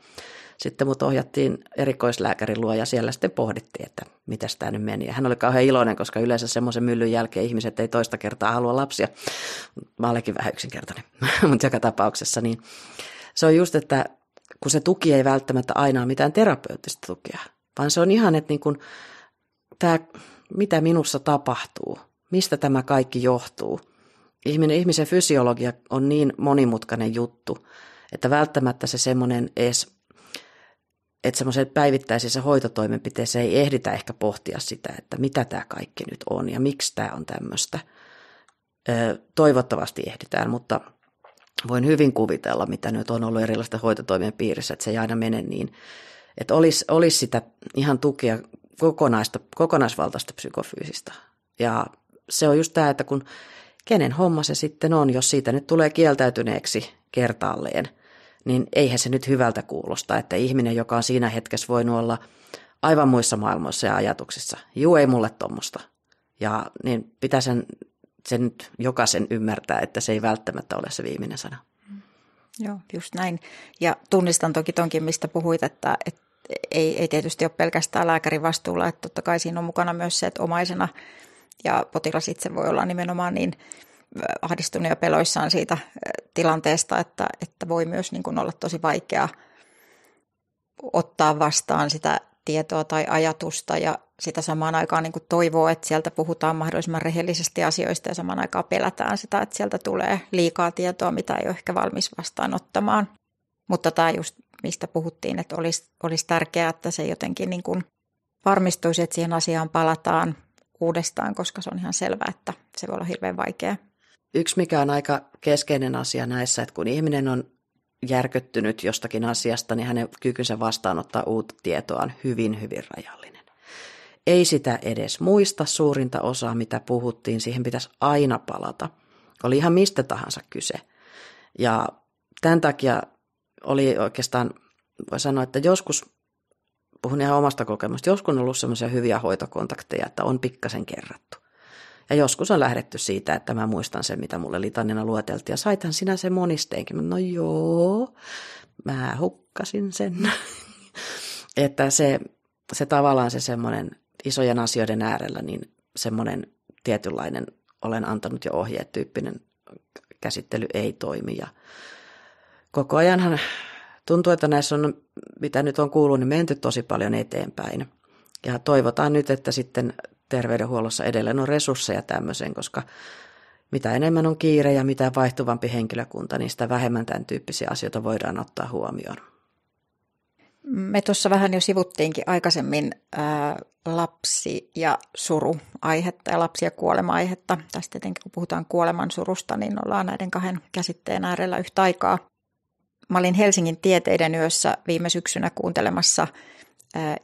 sitten mut ohjattiin erikoislääkärin luo ja siellä sitten pohdittiin, että mitäs tämä nyt meni. Ja hän oli kauhean iloinen, koska yleensä semmoisen myllyn jälkeen ihmiset ei toista kertaa halua lapsia. Mä olenkin vähän yksinkertainen, mutta joka tapauksessa niin se on just, että kun se tuki ei välttämättä aina ole mitään terapeuttista tukea, vaan se on ihan, että niin kun tämä, mitä minussa tapahtuu, mistä tämä kaikki johtuu. Ihmisen fysiologia on niin monimutkainen juttu, että välttämättä se semmoinen edes, että semmoiseen päivittäisissä hoitotoimenpiteessä ei ehditä ehkä pohtia sitä, että mitä tämä kaikki nyt on ja miksi tämä on tämmöistä. Toivottavasti ehditään, mutta voin hyvin kuvitella, mitä nyt on ollut erilaisten hoitotoimien piirissä, että se ei aina mene niin, että olisi sitä ihan tukea kokonaisvaltaista psykofyysistä. Ja se on just tämä, että kun kenen homma se sitten on, jos siitä nyt tulee kieltäytyneeksi kertaalleen, niin eihän se nyt hyvältä kuulosta, että ihminen, joka on siinä hetkessä voinut olla aivan muissa maailmoissa ja ajatuksissa, juu ei mulle tommosta. Ja niin pitää sen nyt jokaisen ymmärtää, että se ei välttämättä ole se viimeinen sana. Joo, just näin. Ja tunnistan toki tonkin, mistä puhuit, että ei tietysti ole pelkästään lääkärin vastuulla, että totta kai siinä on mukana myös se, että omaisena ja potilas itse voi olla nimenomaan niin ahdistunut ja peloissaan siitä tilanteesta, että voi myös niin kuin olla tosi vaikea ottaa vastaan sitä tietoa tai ajatusta ja sitä samaan aikaan niin kuin toivoo, että sieltä puhutaan mahdollisimman rehellisesti asioista ja samaan aikaan pelätään sitä, että sieltä tulee liikaa tietoa, mitä ei ole ehkä valmis vastaanottamaan. Mutta tämä just, mistä puhuttiin, että olisi tärkeää, että se jotenkin niin kuin varmistuisi, että siihen asiaan palataan uudestaan, koska se on ihan selvää, että se voi olla hirveän vaikeaa. Yksi, mikä on aika keskeinen asia näissä, että kun ihminen on järkyttynyt jostakin asiasta, niin hänen kykynsä vastaanottaa uutta tietoa on hyvin, hyvin rajallinen. Ei sitä edes muista suurinta osaa, mitä puhuttiin, siihen pitäisi aina palata. Oli ihan mistä tahansa kyse. Ja tämän takia oli oikeastaan, voi sanoa, että joskus, puhun ihan omasta kokemusta, joskus on ollut semmoisia hyviä hoitokontakteja, että on pikkasen kerrattu. Ja joskus on lähdetty siitä, että mä muistan sen, mitä mulle litanina lueteltiin. Ja saithan sinä sen monisteenkin. No joo, mä hukkasin sen. Että se tavallaan se semmoinen isojen asioiden äärellä, niin semmoinen tietynlainen olen antanut jo ohjeet tyyppinen käsittely ei toimi. Ja koko ajanhan tuntuu, että näissä on, mitä nyt on kuullut, niin menty tosi paljon eteenpäin. Ja toivotaan nyt, että sitten terveydenhuollossa edelleen on resursseja tämmöiseen, koska mitä enemmän on kiire ja mitä vaihtuvampi henkilökunta, niin sitä vähemmän tämän tyyppisiä asioita voidaan ottaa huomioon. Me tuossa vähän jo sivuttiinkin aikaisemmin lapsi- ja suru-aihetta ja lapsi- ja kuolema-aihetta. Tästä tietenkin kun puhutaan kuolemansurusta, niin ollaan näiden kahden käsitteen äärellä yhtä aikaa. Mä olin Helsingin tieteiden yössä viime syksynä kuuntelemassa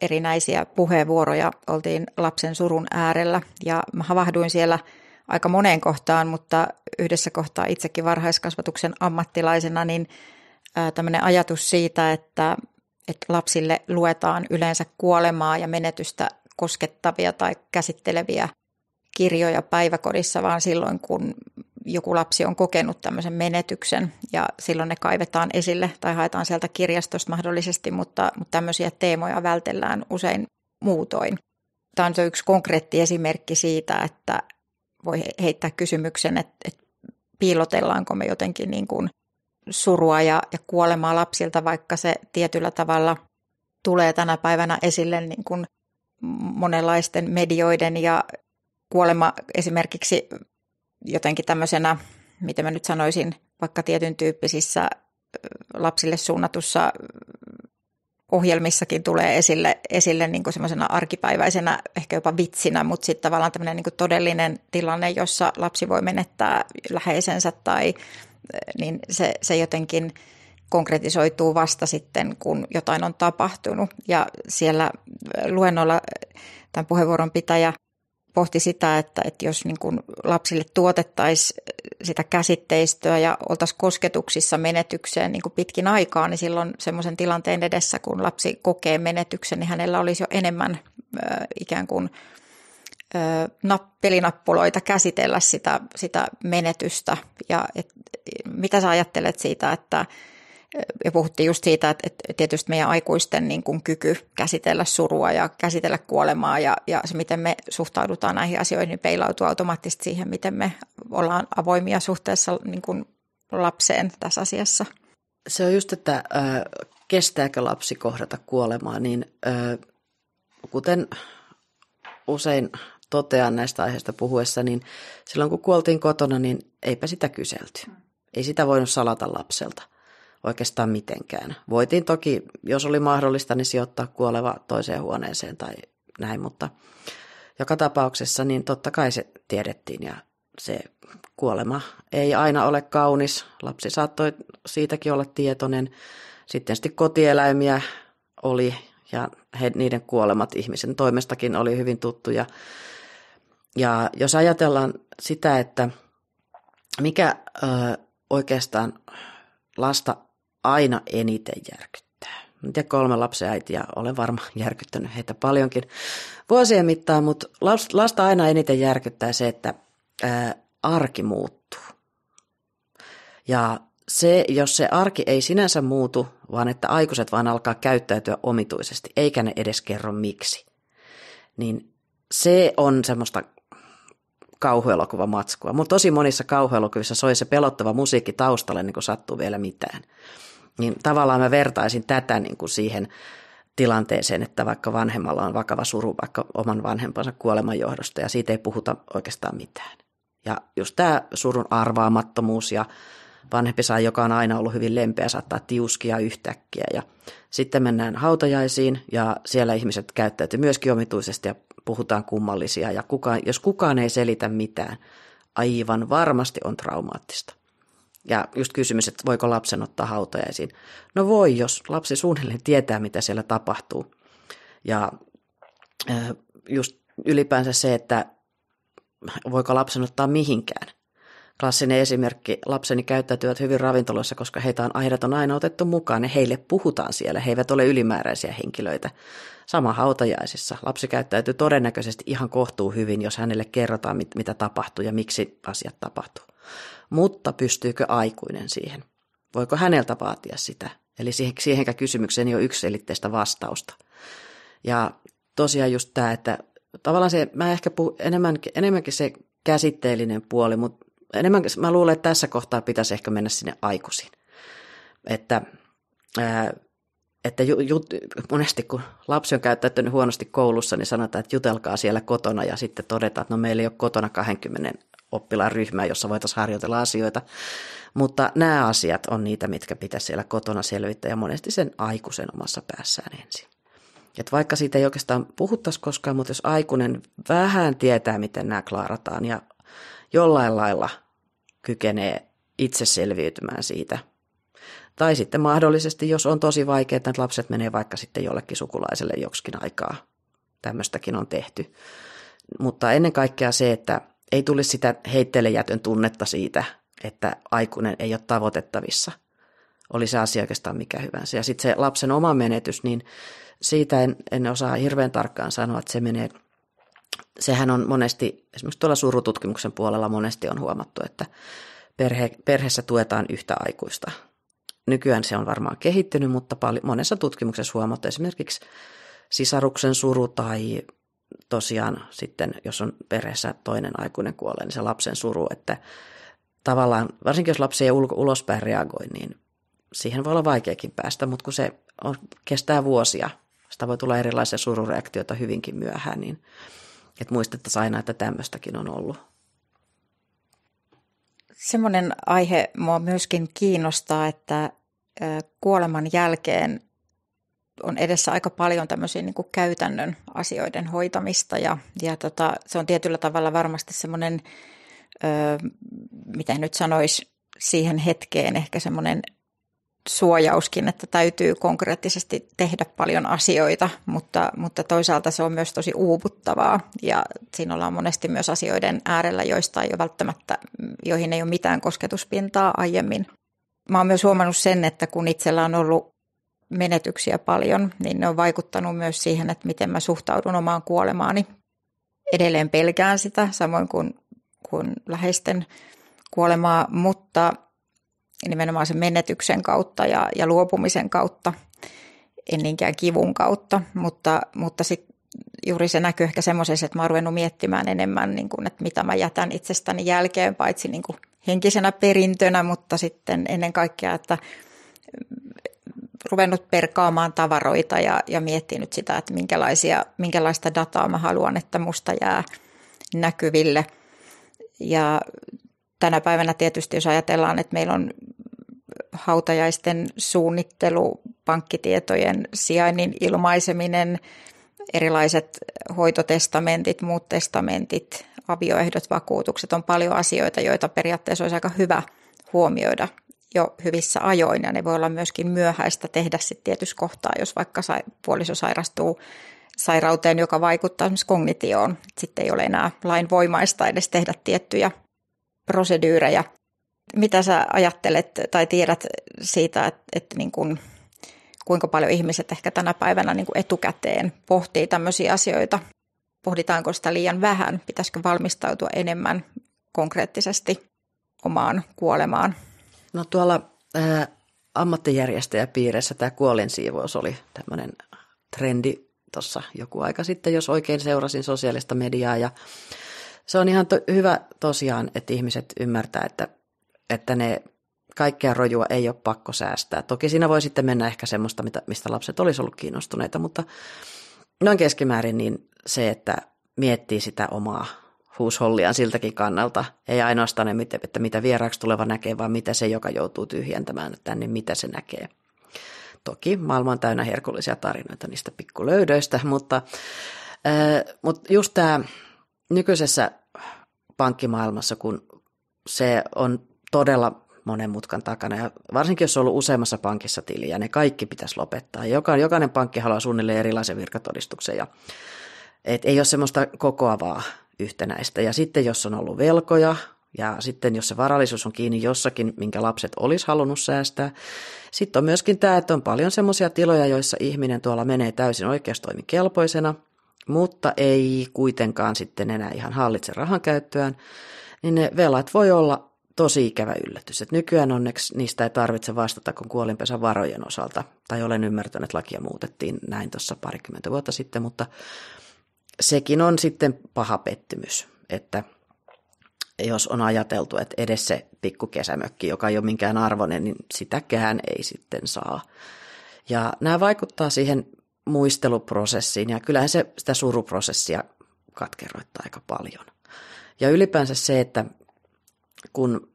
erinäisiä puheenvuoroja. Oltiin lapsen surun äärellä ja mä havahduin siellä aika moneen kohtaan, mutta yhdessä kohtaa itsekin varhaiskasvatuksen ammattilaisena, niin tämmöinen ajatus siitä, että lapsille luetaan yleensä kuolemaa ja menetystä koskettavia tai käsitteleviä kirjoja päiväkodissa, vaan silloin, kun joku lapsi on kokenut tämmöisen menetyksen ja silloin ne kaivetaan esille tai haetaan sieltä kirjastosta mahdollisesti, mutta tämmöisiä teemoja vältellään usein muutoin. Tämä on se yksi konkreetti esimerkki siitä, että voi heittää kysymyksen, että piilotellaanko me jotenkin niin kuin surua ja kuolemaa lapsilta, vaikka se tietyllä tavalla tulee tänä päivänä esille niin kuin monenlaisten medioiden ja kuolema esimerkiksi jotenkin tämmöisenä, miten mä nyt sanoisin, vaikka tietyn tyyppisissä lapsille suunnatussa ohjelmissakin tulee esille niin kuin semmoisena arkipäiväisenä, ehkä jopa vitsinä, mutta sitten tavallaan tämmöinen niin kuin todellinen tilanne, jossa lapsi voi menettää läheisensä tai niin se jotenkin konkretisoituu vasta sitten, kun jotain on tapahtunut. Ja siellä luennolla tämän puheenvuoron pitäjä pohti sitä, että jos niin kuin lapsille tuotettaisiin sitä käsitteistöä ja oltaisiin kosketuksissa menetykseen niin kuin pitkin aikaa, niin silloin semmoisen tilanteen edessä, kun lapsi kokee menetyksen, niin hänellä olisi jo enemmän ikään kuin pelinappuloita käsitellä sitä menetystä. Ja mitä sä ajattelet siitä, että ja puhuttiin just siitä, että tietysti meidän aikuisten niin kuin kyky käsitellä surua ja käsitellä kuolemaa ja se, miten me suhtaudutaan näihin asioihin, niin peilautuu automaattisesti siihen, miten me ollaan avoimia suhteessa niin kuin lapseen tässä asiassa. Se on just, että kestääkö lapsi kohdata kuolemaa, niin kuten usein totean näistä aiheista puhuessa, niin silloin kun kuoltiin kotona, niin eipä sitä kyselty. Ei sitä voinut salata lapselta oikeastaan mitenkään. Voitiin toki, jos oli mahdollista, niin sijoittaa kuoleva toiseen huoneeseen tai näin, mutta joka tapauksessa niin totta kai se tiedettiin ja se kuolema ei aina ole kaunis. Lapsi saattoi siitäkin olla tietoinen. Sitten kotieläimiä oli, ja niiden kuolemat ihmisen toimestakin oli hyvin tuttuja. Ja jos ajatellaan sitä, että mikä oikeastaan lasta aina eniten järkyttää. En tiedä, 3 lapsen äiti ja olen varmaan järkyttänyt heitä paljonkin vuosien mittaan, mutta lasta aina eniten järkyttää se, että arki muuttuu. Ja jos se arki ei sinänsä muutu, vaan että aikuiset vaan alkaa käyttäytyä omituisesti, eikä ne edes kerro miksi, niin se on semmoista kauhuelokuvamatskua. Mutta tosi monissa kauhuelokuvissa soi se pelottava musiikki taustalle, niin kuin sattuu vielä mitään. Niin tavallaan mä vertaisin tätä niin kuin siihen tilanteeseen, että vaikka vanhemmalla on vakava suru vaikka oman vanhempansa kuoleman johdosta ja siitä ei puhuta oikeastaan mitään. Ja just tämä surun arvaamattomuus ja vanhempi joka on aina ollut hyvin lempeä, saattaa tiuskia yhtäkkiä ja sitten mennään hautajaisiin ja siellä ihmiset käyttäytyy myöskin omituisesti ja puhutaan kummallisia ja jos kukaan ei selitä mitään, aivan varmasti on traumaattista. Ja just kysymys, että voiko lapsen ottaa hautajaisiin. No voi, jos lapsi suunnilleen tietää, mitä siellä tapahtuu. Ja just ylipäänsä se, että voiko lapsen ottaa mihinkään. Klassinen esimerkki, lapseni käyttäytyvät hyvin ravintoloissa, koska heidät on aina otettu mukaan ja heille puhutaan siellä. He eivät ole ylimääräisiä henkilöitä. Sama hautajaisissa. Lapsi käyttäytyy todennäköisesti ihan kohtuu hyvin, jos hänelle kerrotaan, mitä tapahtuu ja miksi asiat tapahtuu. Mutta pystyykö aikuinen siihen? Voiko häneltä vaatia sitä? Eli siihenkään kysymykseen ei ole yksiselitteistä vastausta. Ja tosiaan just tämä, että tavallaan se, mä ehkä puhun enemmänkin se käsitteellinen puoli, mutta enemmänkin mä luulen, että tässä kohtaa pitäisi ehkä mennä sinne aikuisiin. Että monesti kun lapsi on käyttäytynyt huonosti koulussa, niin sanotaan, että jutelkaa siellä kotona ja sitten todetaan, että no meillä ei ole kotona 20 oppilaan ryhmää, jossa voitaisiin harjoitella asioita. Mutta nämä asiat on niitä, mitkä pitäisi siellä kotona selvittää ja monesti sen aikuisen omassa päässään ensin. Että vaikka siitä ei oikeastaan puhuttaisi koskaan, mutta jos aikuinen vähän tietää, miten nämä klaarataan ja jollain lailla kykenee itse selviytymään siitä. Tai sitten mahdollisesti, jos on tosi vaikeaa, että lapset menee vaikka sitten jollekin sukulaiselle joksikin aikaa. Tämmöistäkin on tehty. Mutta ennen kaikkea se, että ei tulisi sitä heitteillejätön tunnetta siitä, että aikuinen ei ole tavoitettavissa. Oli se asia oikeastaan mikä hyvänsä. Ja sitten se lapsen oma menetys, niin siitä en osaa hirveän tarkkaan sanoa, että sehän on monesti, esimerkiksi tuolla surututkimuksen puolella monesti on huomattu, että perheessä tuetaan yhtä aikuista. Nykyään se on varmaan kehittynyt, mutta monessa tutkimuksessa huomattu esimerkiksi sisaruksen suru tai tosiaan sitten, jos on perheessä toinen aikuinen kuolee, niin se lapsen suru, että tavallaan, varsinkin jos lapsi ei ulospäin reagoi, niin siihen voi olla vaikeakin päästä, mutta kun se kestää vuosia, sitä voi tulla erilaisia surureaktioita hyvinkin myöhään, niin että muistettaisiin aina, että tämmöistäkin on ollut. Semmoinen aihe mua myöskin kiinnostaa, että kuoleman jälkeen on edessä aika paljon tämmöisiä niin kuin käytännön asioiden hoitamista ja se on tietyllä tavalla varmasti semmoinen, miten nyt sanoisi, siihen hetkeen ehkä semmoinen suojauskin, että täytyy konkreettisesti tehdä paljon asioita, mutta toisaalta se on myös tosi uuvuttavaa ja siinä ollaan monesti myös asioiden äärellä, joihin ei ole mitään kosketuspintaa aiemmin. Mä oon myös huomannut sen, että kun itsellä on ollut menetyksiä paljon, niin ne on vaikuttanut myös siihen, että miten mä suhtaudun omaan kuolemaani. Edelleen pelkään sitä, samoin kuin läheisten kuolemaa, mutta nimenomaan sen menetyksen kautta ja luopumisen kautta, en niinkään kivun kautta, mutta sitten juuri se näkyy ehkä semmoisessa, että mä oon ruvennut miettimään enemmän, niin kuin, että mitä mä jätän itsestäni jälkeen, paitsi niin kuin henkisenä perintönä, mutta sitten ennen kaikkea, että ruvennut perkaamaan tavaroita ja miettinyt sitä, että minkälaista dataa mä haluan, että musta jää näkyville. Ja tänä päivänä tietysti, jos ajatellaan, että meillä on hautajaisten suunnittelu, pankkitietojen sijainnin ilmaiseminen, erilaiset hoitotestamentit, muut testamentit, avioehdot, vakuutukset, on paljon asioita, joita periaatteessa olisi aika hyvä huomioida jo hyvissä ajoin ja ne voi olla myöskin myöhäistä tehdä sitten tietyssä kohtaa, jos vaikka puoliso sairastuu sairauteen, joka vaikuttaa esimerkiksi kognitioon. Sitten ei ole enää lainvoimaista edes tehdä tiettyjä proseduureja. Mitä sä ajattelet tai tiedät siitä, että niin kuin, kuinka paljon ihmiset ehkä tänä päivänä niin kuin etukäteen pohtii tämmöisiä asioita? Pohditaanko sitä liian vähän? Pitäisikö valmistautua enemmän konkreettisesti omaan kuolemaan? No tuolla ammattijärjestäjäpiireissä tämä kuolinsiivous oli tämmöinen trendi tuossa joku aika sitten, jos oikein seurasin sosiaalista mediaa. Ja se on ihan hyvä tosiaan, että ihmiset ymmärtää, että ne kaikkea rojua ei ole pakko säästää. Toki siinä voi sitten mennä ehkä semmoista, mistä lapset olisi ollut kiinnostuneita, mutta noin keskimäärin niin se, että miettii sitä omaa huusholliaan siltäkin kannalta, ei ainoastaan että mitä vieraaksi tuleva näkee, vaan mitä se, joka joutuu tyhjentämään tänne, mitä se näkee. Toki maailma on täynnä herkullisia tarinoita niistä pikkulöydöistä, mutta just tämä nykyisessä pankkimaailmassa, kun se on todella monen mutkan takana, ja varsinkin jos on ollut useammassa pankissa tili, ja ne kaikki pitäisi lopettaa. Jokainen pankki haluaa suunnilleen erilaisen virkatodistuksen, ja ei ole semmoista kokoavaa yhtenäistä. Ja sitten jos on ollut velkoja, ja sitten jos se varallisuus on kiinni jossakin, minkä lapset olisi halunnut säästää. Sitten on myöskin tämä, että on paljon semmoisia tiloja, joissa ihminen tuolla menee täysin oikeustoimikelpoisena, mutta ei kuitenkaan sitten enää ihan hallitse rahan käyttöään, niin ne velat voi olla tosi ikävä yllätys. Et nykyään onneksi niistä ei tarvitse vastata kuin kuolinpesän varojen osalta, tai olen ymmärtänyt, että lakia muutettiin näin tuossa 20 vuotta sitten, mutta sekin on sitten paha pettymys, että jos on ajateltu, että edes se pikku kesämökki, joka ei ole minkään arvoinen, niin sitäkään ei sitten saa. Ja nämä vaikuttaa siihen muisteluprosessiin, ja kyllähän se sitä suruprosessia katkeroittaa aika paljon. Ja ylipäänsä se, että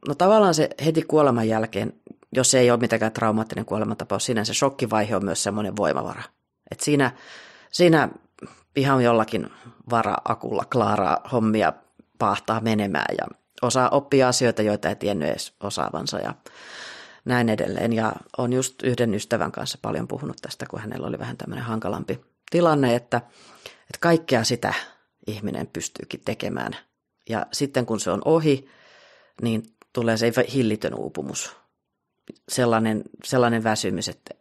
no tavallaan se heti kuoleman jälkeen, jos se ei ole mitenkään traumaattinen kuolemantapaus, siinä se shokkivaihe on myös semmoinen voimavara. Että siinä ihan jollakin vara-akulla klaaraa hommia paahtaa menemään ja osaa oppia asioita, joita ei tiennyt edes osaavansa ja näin edelleen. Ja olen just yhden ystävän kanssa paljon puhunut tästä, kun hänellä oli vähän tämmöinen hankalampi tilanne, että kaikkea sitä ihminen pystyykin tekemään. Ja sitten kun se on ohi, niin tulee se hillitön uupumus, sellainen väsymys, että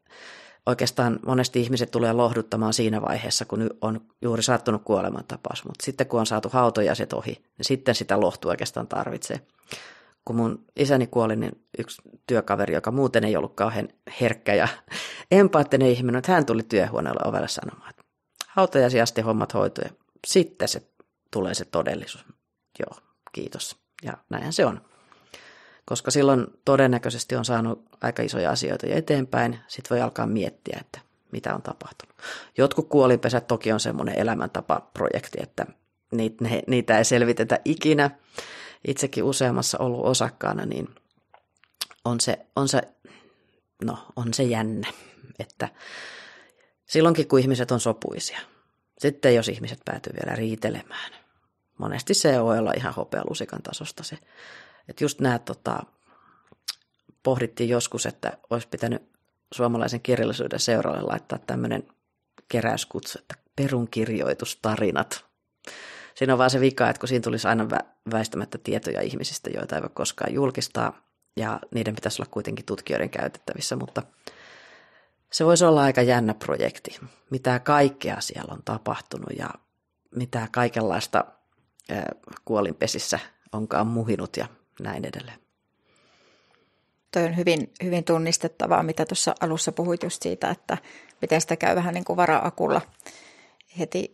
oikeastaan monesti ihmiset tulee lohduttamaan siinä vaiheessa, kun on juuri sattunut kuolemantapaus, mutta sitten kun on saatu hautojaiset ohi, niin sitten sitä lohtua oikeastaan tarvitsee. Kun mun isäni kuoli, niin yksi työkaveri, joka muuten ei ollut kauhean herkkä ja empaattinen ihminen, että hän tuli työhuoneelle ovelle sanomaan, että hautajaisiin asti hommat hoituu ja sitten se tulee se todellisuus. Joo, kiitos. Ja näinhän se on. Koska silloin todennäköisesti on saanut aika isoja asioita eteenpäin, sitten voi alkaa miettiä, että mitä on tapahtunut. Jotkut kuolinpesät toki on semmoinen elämäntapaprojekti, että niitä ei selvitetä ikinä. Itsekin useammassa ollut osakkaana, niin on se jännä, että silloinkin kun ihmiset on sopuisia, sitten jos ihmiset päätyy vielä riitelemään, monesti se voi olla ihan hopealusikan tasosta se. Että just nämä pohdittiin joskus, että olisi pitänyt suomalaisen kirjallisuuden seuralle laittaa tämmöinen keräyskutsu, että perunkirjoitustarinat. Siinä on vaan se vika, että kun siinä tulisi aina väistämättä tietoja ihmisistä, joita ei voi koskaan julkistaa, ja niiden pitäisi olla kuitenkin tutkijoiden käytettävissä, mutta se voisi olla aika jännä projekti, mitä kaikkea siellä on tapahtunut ja mitä kaikenlaista kuolinpesissä onkaan muhinut ja näin edelleen. Toi on hyvin, hyvin tunnistettavaa, mitä tuossa alussa puhuit just siitä, että miten sitä käy vähän niin kuin vara-akulla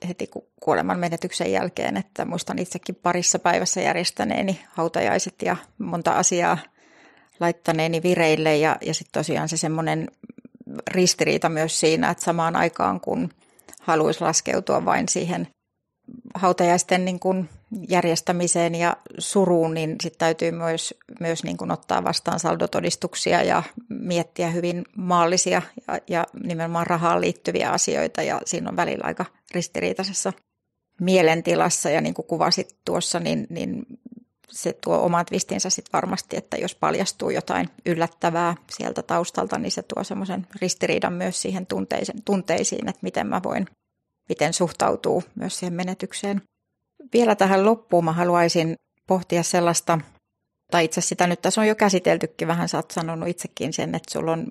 heti kuoleman menetyksen jälkeen. Että muistan itsekin parissa päivässä järjestäneeni hautajaiset ja monta asiaa laittaneeni vireille. Ja sitten tosiaan se semmoinen ristiriita myös siinä, että samaan aikaan kun haluaisi laskeutua vain siihen hautajaisten niin kuin järjestämiseen ja suruun, niin sitten täytyy myös niin kuin ottaa vastaan saldotodistuksia ja miettiä hyvin maallisia ja nimenomaan rahaan liittyviä asioita, ja siinä on välillä aika ristiriitaisessa mielentilassa, ja niin kuin kuvasit tuossa, niin se tuo omat twistinsä sitten varmasti, että jos paljastuu jotain yllättävää sieltä taustalta, niin se tuo semmoisen ristiriidan myös siihen tunteisiin, että miten suhtautuu myös siihen menetykseen. Vielä tähän loppuun mä haluaisin pohtia sellaista, tai itse asiassa sitä nyt tässä on jo käsiteltykin vähän, sä oot sanonut itsekin sen, että sulla on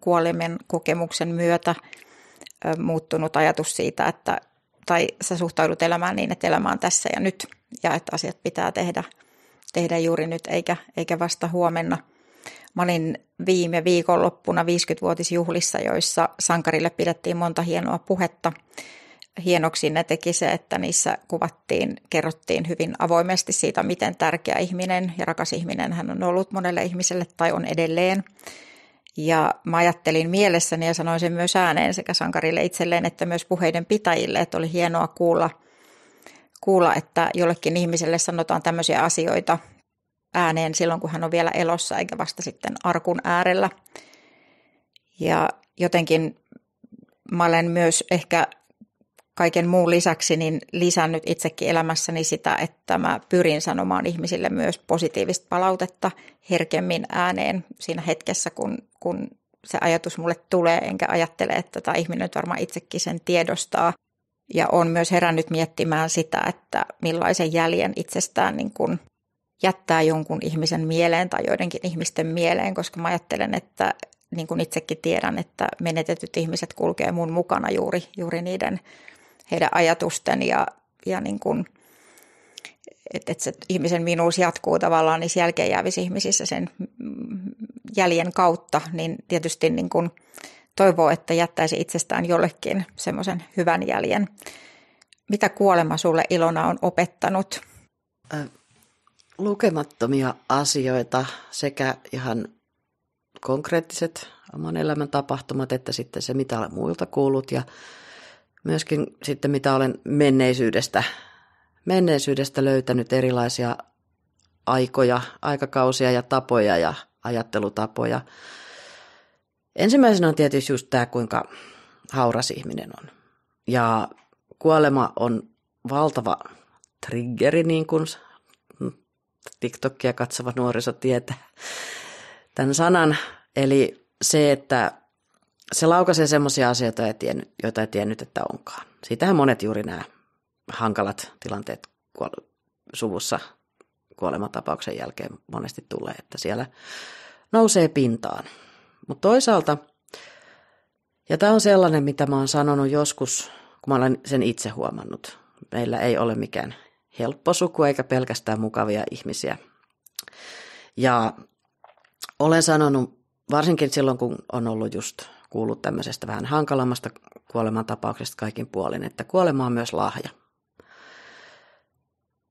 kuoleman kokemuksen myötä muuttunut ajatus siitä, tai sä suhtaudut elämään niin, että elämä on tässä ja nyt, ja että asiat pitää tehdä juuri nyt, eikä vasta huomenna. Mä olin viime viikonloppuna 50-vuotisjuhlissa, joissa sankarille pidettiin monta hienoa puhetta. Hienoksi ne teki se, että niissä kerrottiin hyvin avoimesti siitä, miten tärkeä ihminen ja rakas ihminen hän on ollut monelle ihmiselle tai on edelleen. Ja mä ajattelin mielessäni ja sanoin sen myös ääneen sekä sankarille itselleen että myös puheiden pitäjille, että oli hienoa kuulla, että jollekin ihmiselle sanotaan tämmöisiä asioita ääneen silloin, kun hän on vielä elossa, eikä vasta sitten arkun äärellä. Ja jotenkin mä olen myös ehkä kaiken muun lisäksi niin lisännyt itsekin elämässäni sitä, että mä pyrin sanomaan ihmisille myös positiivista palautetta herkemmin ääneen siinä hetkessä, kun se ajatus mulle tulee, enkä ajattele, että tämä ihminen nyt varmaan itsekin sen tiedostaa. Ja on myös herännyt miettimään sitä, että millaisen jäljen itsestään niin kun jättää jonkun ihmisen mieleen tai joidenkin ihmisten mieleen, koska mä ajattelen, että niin kuin itsekin tiedän, että menetetyt ihmiset kulkee mun mukana juuri heidän ajatusten ja niin kuin, että se ihmisen minuus jatkuu tavallaan niissä jälkeen jäävissä ihmisissä sen jäljen kautta, niin tietysti niin kuin toivoo, että jättäisi itsestään jollekin semmoisen hyvän jäljen. Mitä kuolema sulle, Ilona, on opettanut? Lukemattomia asioita, sekä ihan konkreettiset oman elämän tapahtumat, että sitten se, mitä olen muilta kuullut, ja myöskin sitten, mitä olen menneisyydestä löytänyt erilaisia aikoja, aikakausia ja tapoja ja ajattelutapoja. Ensimmäisenä on tietysti just tämä, kuinka hauras ihminen on. Ja kuolema on valtava triggeri, niin kuin TikTokia katsova nuoriso tietää tämän sanan. Eli se, että se laukaisee semmoisia asioita, joita ei tiennyt, että onkaan. Siitähän monet juuri nämä hankalat tilanteet suvussa kuolematapauksen jälkeen monesti tulee, että siellä nousee pintaan. Mutta toisaalta, ja tämä on sellainen, mitä mä oon sanonut joskus, kun mä olen sen itse huomannut. Meillä ei ole mikään helppo suku eikä pelkästään mukavia ihmisiä. Ja olen sanonut, varsinkin silloin, kun on ollut just kuullut tämmöisestä vähän hankalammasta kuolemantapauksesta kaikin puolin, että kuolema on myös lahja.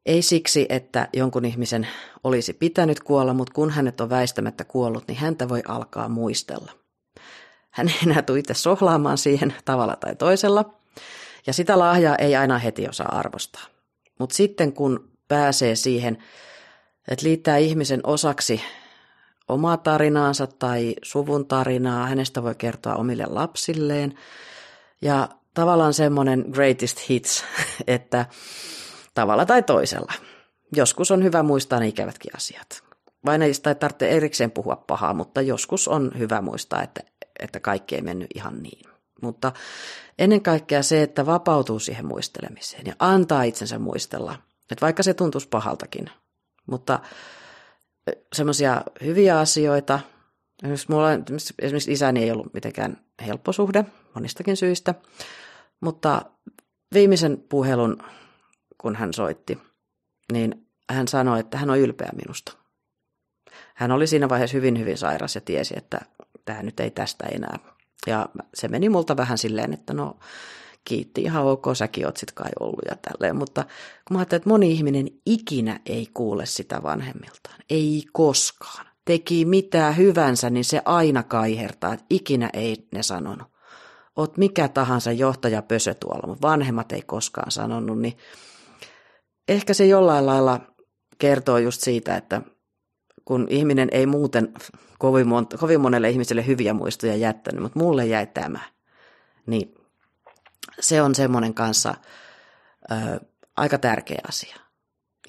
Ei siksi, että jonkun ihmisen olisi pitänyt kuolla, mutta kun hänet on väistämättä kuollut, niin häntä voi alkaa muistella. Hän ei enää tule itse sohlaamaan siihen tavalla tai toisella, ja sitä lahjaa ei aina heti osaa arvostaa. Mutta sitten kun pääsee siihen, että liittää ihmisen osaksi omaa tarinaansa tai suvun tarinaa, hänestä voi kertoa omille lapsilleen, ja tavallaan semmoinen greatest hits, että tavalla tai toisella. Joskus on hyvä muistaa ne ikävätkin asiat. Vain ei tarvitse erikseen puhua pahaa, mutta joskus on hyvä muistaa, että kaikki ei mennyt ihan niin. Mutta ennen kaikkea se, että vapautuu siihen muistelemiseen ja antaa itsensä muistella. Että vaikka se tuntuisi pahaltakin, mutta semmoisia hyviä asioita. Esimerkiksi isäni ei ollut mitenkään helppo suhde monistakin syistä, mutta viimeisen puhelun, kun hän soitti, niin hän sanoi, että hän on ylpeä minusta. Hän oli siinä vaiheessa hyvin, hyvin sairas ja tiesi, että tämä nyt ei tästä enää. Ja se meni multa vähän silleen, että no kiitti, ihan ok, säkin oot sit kai ollut ja tälleen. Mutta kun mä ajattelin, että moni ihminen ikinä ei kuule sitä vanhemmiltaan, ei koskaan. Teki mitä hyvänsä, niin se aina kaihertaa, että ikinä ei ne sanonut. Oot mikä tahansa johtaja pösö tuolla, mutta vanhemmat ei koskaan sanonut, niin ehkä se jollain lailla kertoo just siitä, että kun ihminen ei muuten kovin monelle ihmiselle hyviä muistoja jättänyt, mutta mulle jäi tämä, niin se on semmoinen kanssa aika tärkeä asia.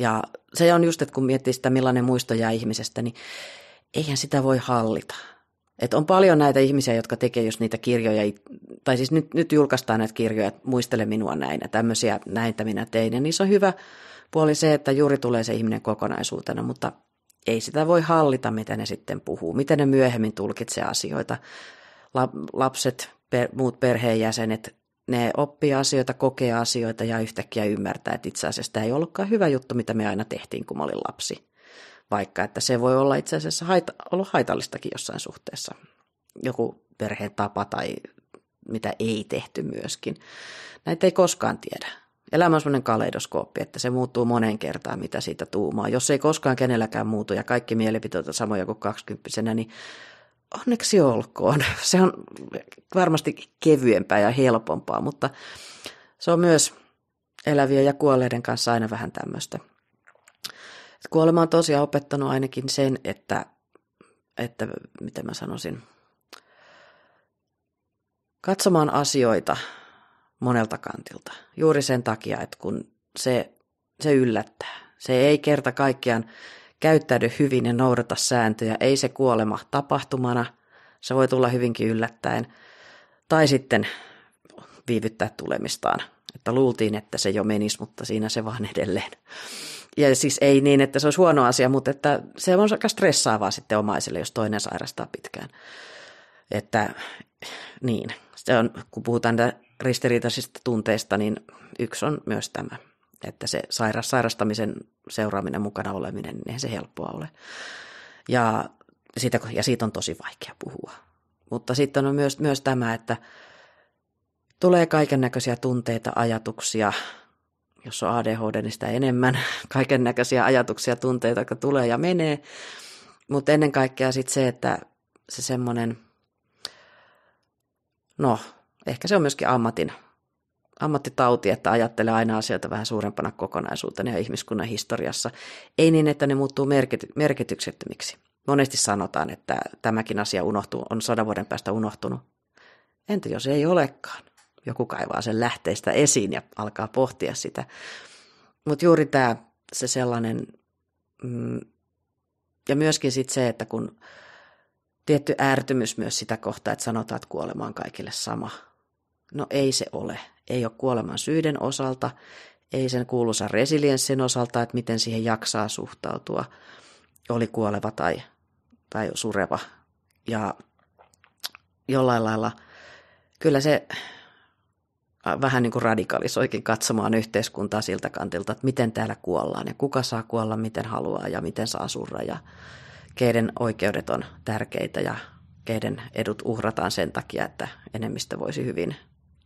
Ja se on just, että kun miettii sitä, millainen muisto jää ihmisestä, niin eihän sitä voi hallita. Et on paljon näitä ihmisiä, jotka tekee just niitä kirjoja, tai siis nyt julkaistaan näitä kirjoja, että muistele minua näin ja tämmöisiä näitä minä tein. Ja niissä on hyvä puoli se, että juuri tulee se ihminen kokonaisuutena, mutta ei sitä voi hallita, miten ne sitten puhuu, miten ne myöhemmin tulkitsee asioita. Lapset, muut perheenjäsenet, ne oppii asioita, kokee asioita ja yhtäkkiä ymmärtää, että itse asiassa tämä ei ollutkaan hyvä juttu, mitä me aina tehtiin, kun mä olin lapsi. Vaikka että se voi olla itse asiassa ollut haitallistakin jossain suhteessa. Joku perheen tapa tai mitä ei tehty myöskin. Näitä ei koskaan tiedä. Elämä on sellainen kaleidoskooppi, että se muuttuu moneen kertaan, mitä siitä tuumaa. Jos ei koskaan kenelläkään muutu ja kaikki mielipiteet on samoja kuin 20-vuotiaana, niin onneksi olkoon. Se on varmasti kevyempää ja helpompaa, mutta se on myös elävien ja kuolleiden kanssa aina vähän tämmöistä. Kuolema on tosiaan opettanut ainakin sen, että miten mä sanoisin, katsomaan asioita monelta kantilta. Juuri sen takia, että kun se yllättää. Se ei kerta kaikkiaan käyttäydy hyvin ja noudata sääntöjä. Ei se kuolema tapahtumana. Se voi tulla hyvinkin yllättäen. Tai sitten viivyttää tulemistaan. Että luultiin, että se jo menisi, mutta siinä se vaan edelleen. Ja siis ei niin, että se olisi huono asia, mutta että se on aika stressaavaa sitten omaiselle, jos toinen sairastaa pitkään. Että niin, se on, kun puhutaan ristiriitaisista tunteista, niin yksi on myös tämä, että se sairastamisen seuraaminen, mukana oleminen, niin eihän se helppoa ole. Ja siitä on tosi vaikea puhua. Mutta sitten on myös tämä, että tulee kaiken näköisiä tunteita, ajatuksia. Jos on ADHD, niin sitä enemmän. Kaiken näköisiä ajatuksia, tunteita, jotka tulee ja menee. Mutta ennen kaikkea sitten se, että se semmoinen, ehkä se on myöskin ammattitauti, että ajattelee aina asioita vähän suurempana kokonaisuutena ja ihmiskunnan historiassa. Ei niin, että ne muuttuu merkityksettömiksi. Monesti sanotaan, että tämäkin asia on 100 vuoden päästä unohtunut. Entä jos ei olekaan? Joku kaivaa sen lähteistä esiin ja alkaa pohtia sitä. Mutta juuri tämä, se sellainen, ja myöskin sitten se, että kun tietty ärtymys myös sitä kohtaa, että sanotaan, että kuolema on kaikille sama. No ei se ole. Ei ole kuoleman syiden osalta, ei sen kuuluisa resilienssin osalta, että miten siihen jaksaa suhtautua, oli kuoleva tai sureva. Ja jollain lailla, kyllä se vähän niin kuin radikalisoikin katsomaan yhteiskuntaa siltä kantilta, että miten täällä kuollaan ja kuka saa kuolla miten haluaa ja miten saa surra ja keiden oikeudet on tärkeitä ja keiden edut uhrataan sen takia, että enemmistö voisi hyvin.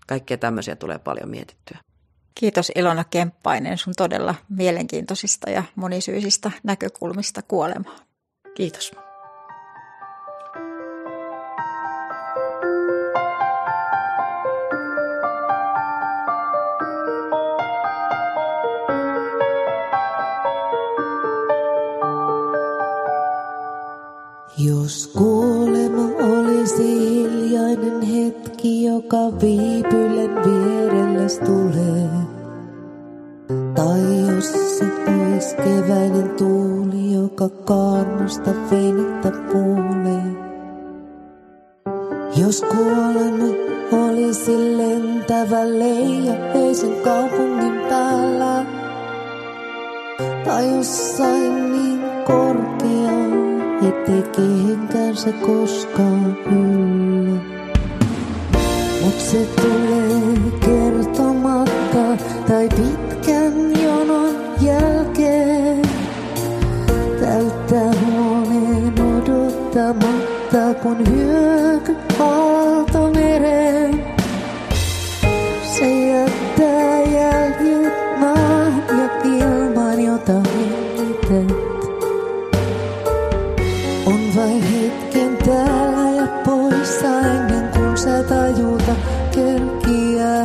Kaikkea tämmöisiä tulee paljon mietittyä. Kiitos Ilona Kemppainen sun todella mielenkiintoisista ja monisyisistä näkökulmista kuolemaan. Kiitos. Jos kuolema olisi hiljainen hetki, joka viipylen vierelles tulee, tai jos se ois keväinen tuuli, joka kaarnosta venettä puolee. Jos kuolema olisi lentävä leijaheisen kaupungin päällä, tai jossain niin korkealla, ettei kehenkään se koskaan yllä. Mut se tulee kertomatta tai pitkän jonon jälkeen. Täyttää huoneen odottamatta, kun hyöky aalto mereen. Se jättää jäljet maan ja ilman, jota hengität. On vain hetken täällä ja poissa ennen kuin sä tajuta kerkiää.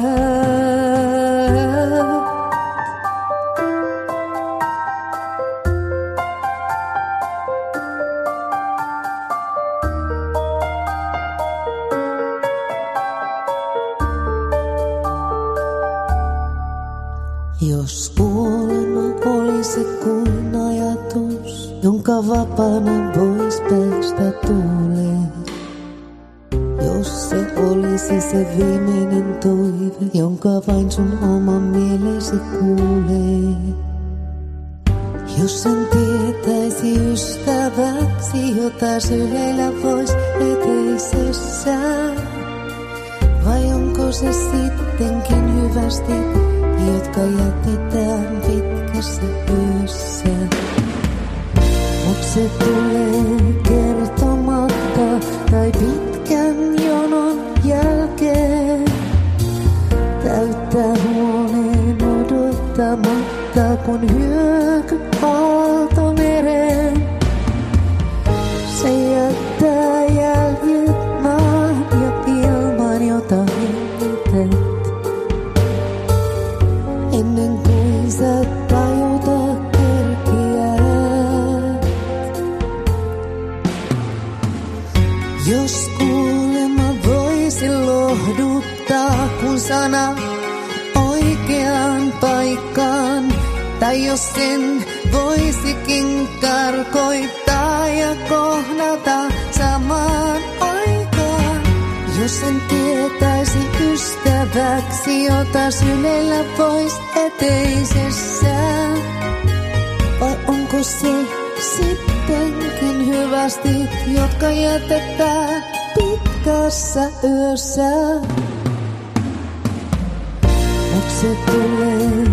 Jos kuolema olisi kuin ajatus, jonka vapaana vois päästä tuuleen. Jos se olisi se viimeinen toive, jonka vain sun oma mielesi kuulee. Jos sen tietäisi ystäväksi, jota syleillä vois eteisessään. Vai onko se sittenkin hyvästi, jotka jätetään pitkässä yössä? Mut se tulee kertomatta tai pitkän jonon jälkeen. Täyttää huoneen odottamatta, kun hyöky aalto mereen. Se jättää jäljet maan ja ilman, jota hengität. Ennen kuin sä tajuta kerkiät. Jos kuolema voisi lohduttaa, kun sana oikeaan paikkaan. Tai jos sen voisikin karkoittaa ja kohdata samaan aikaan. Jos sen tietäisi ystäväksi, jota syleillä vois eteisessään. Vai onko se sittenkin hyvästi, jotka jätetään pitkässä yössä? Mut se tulee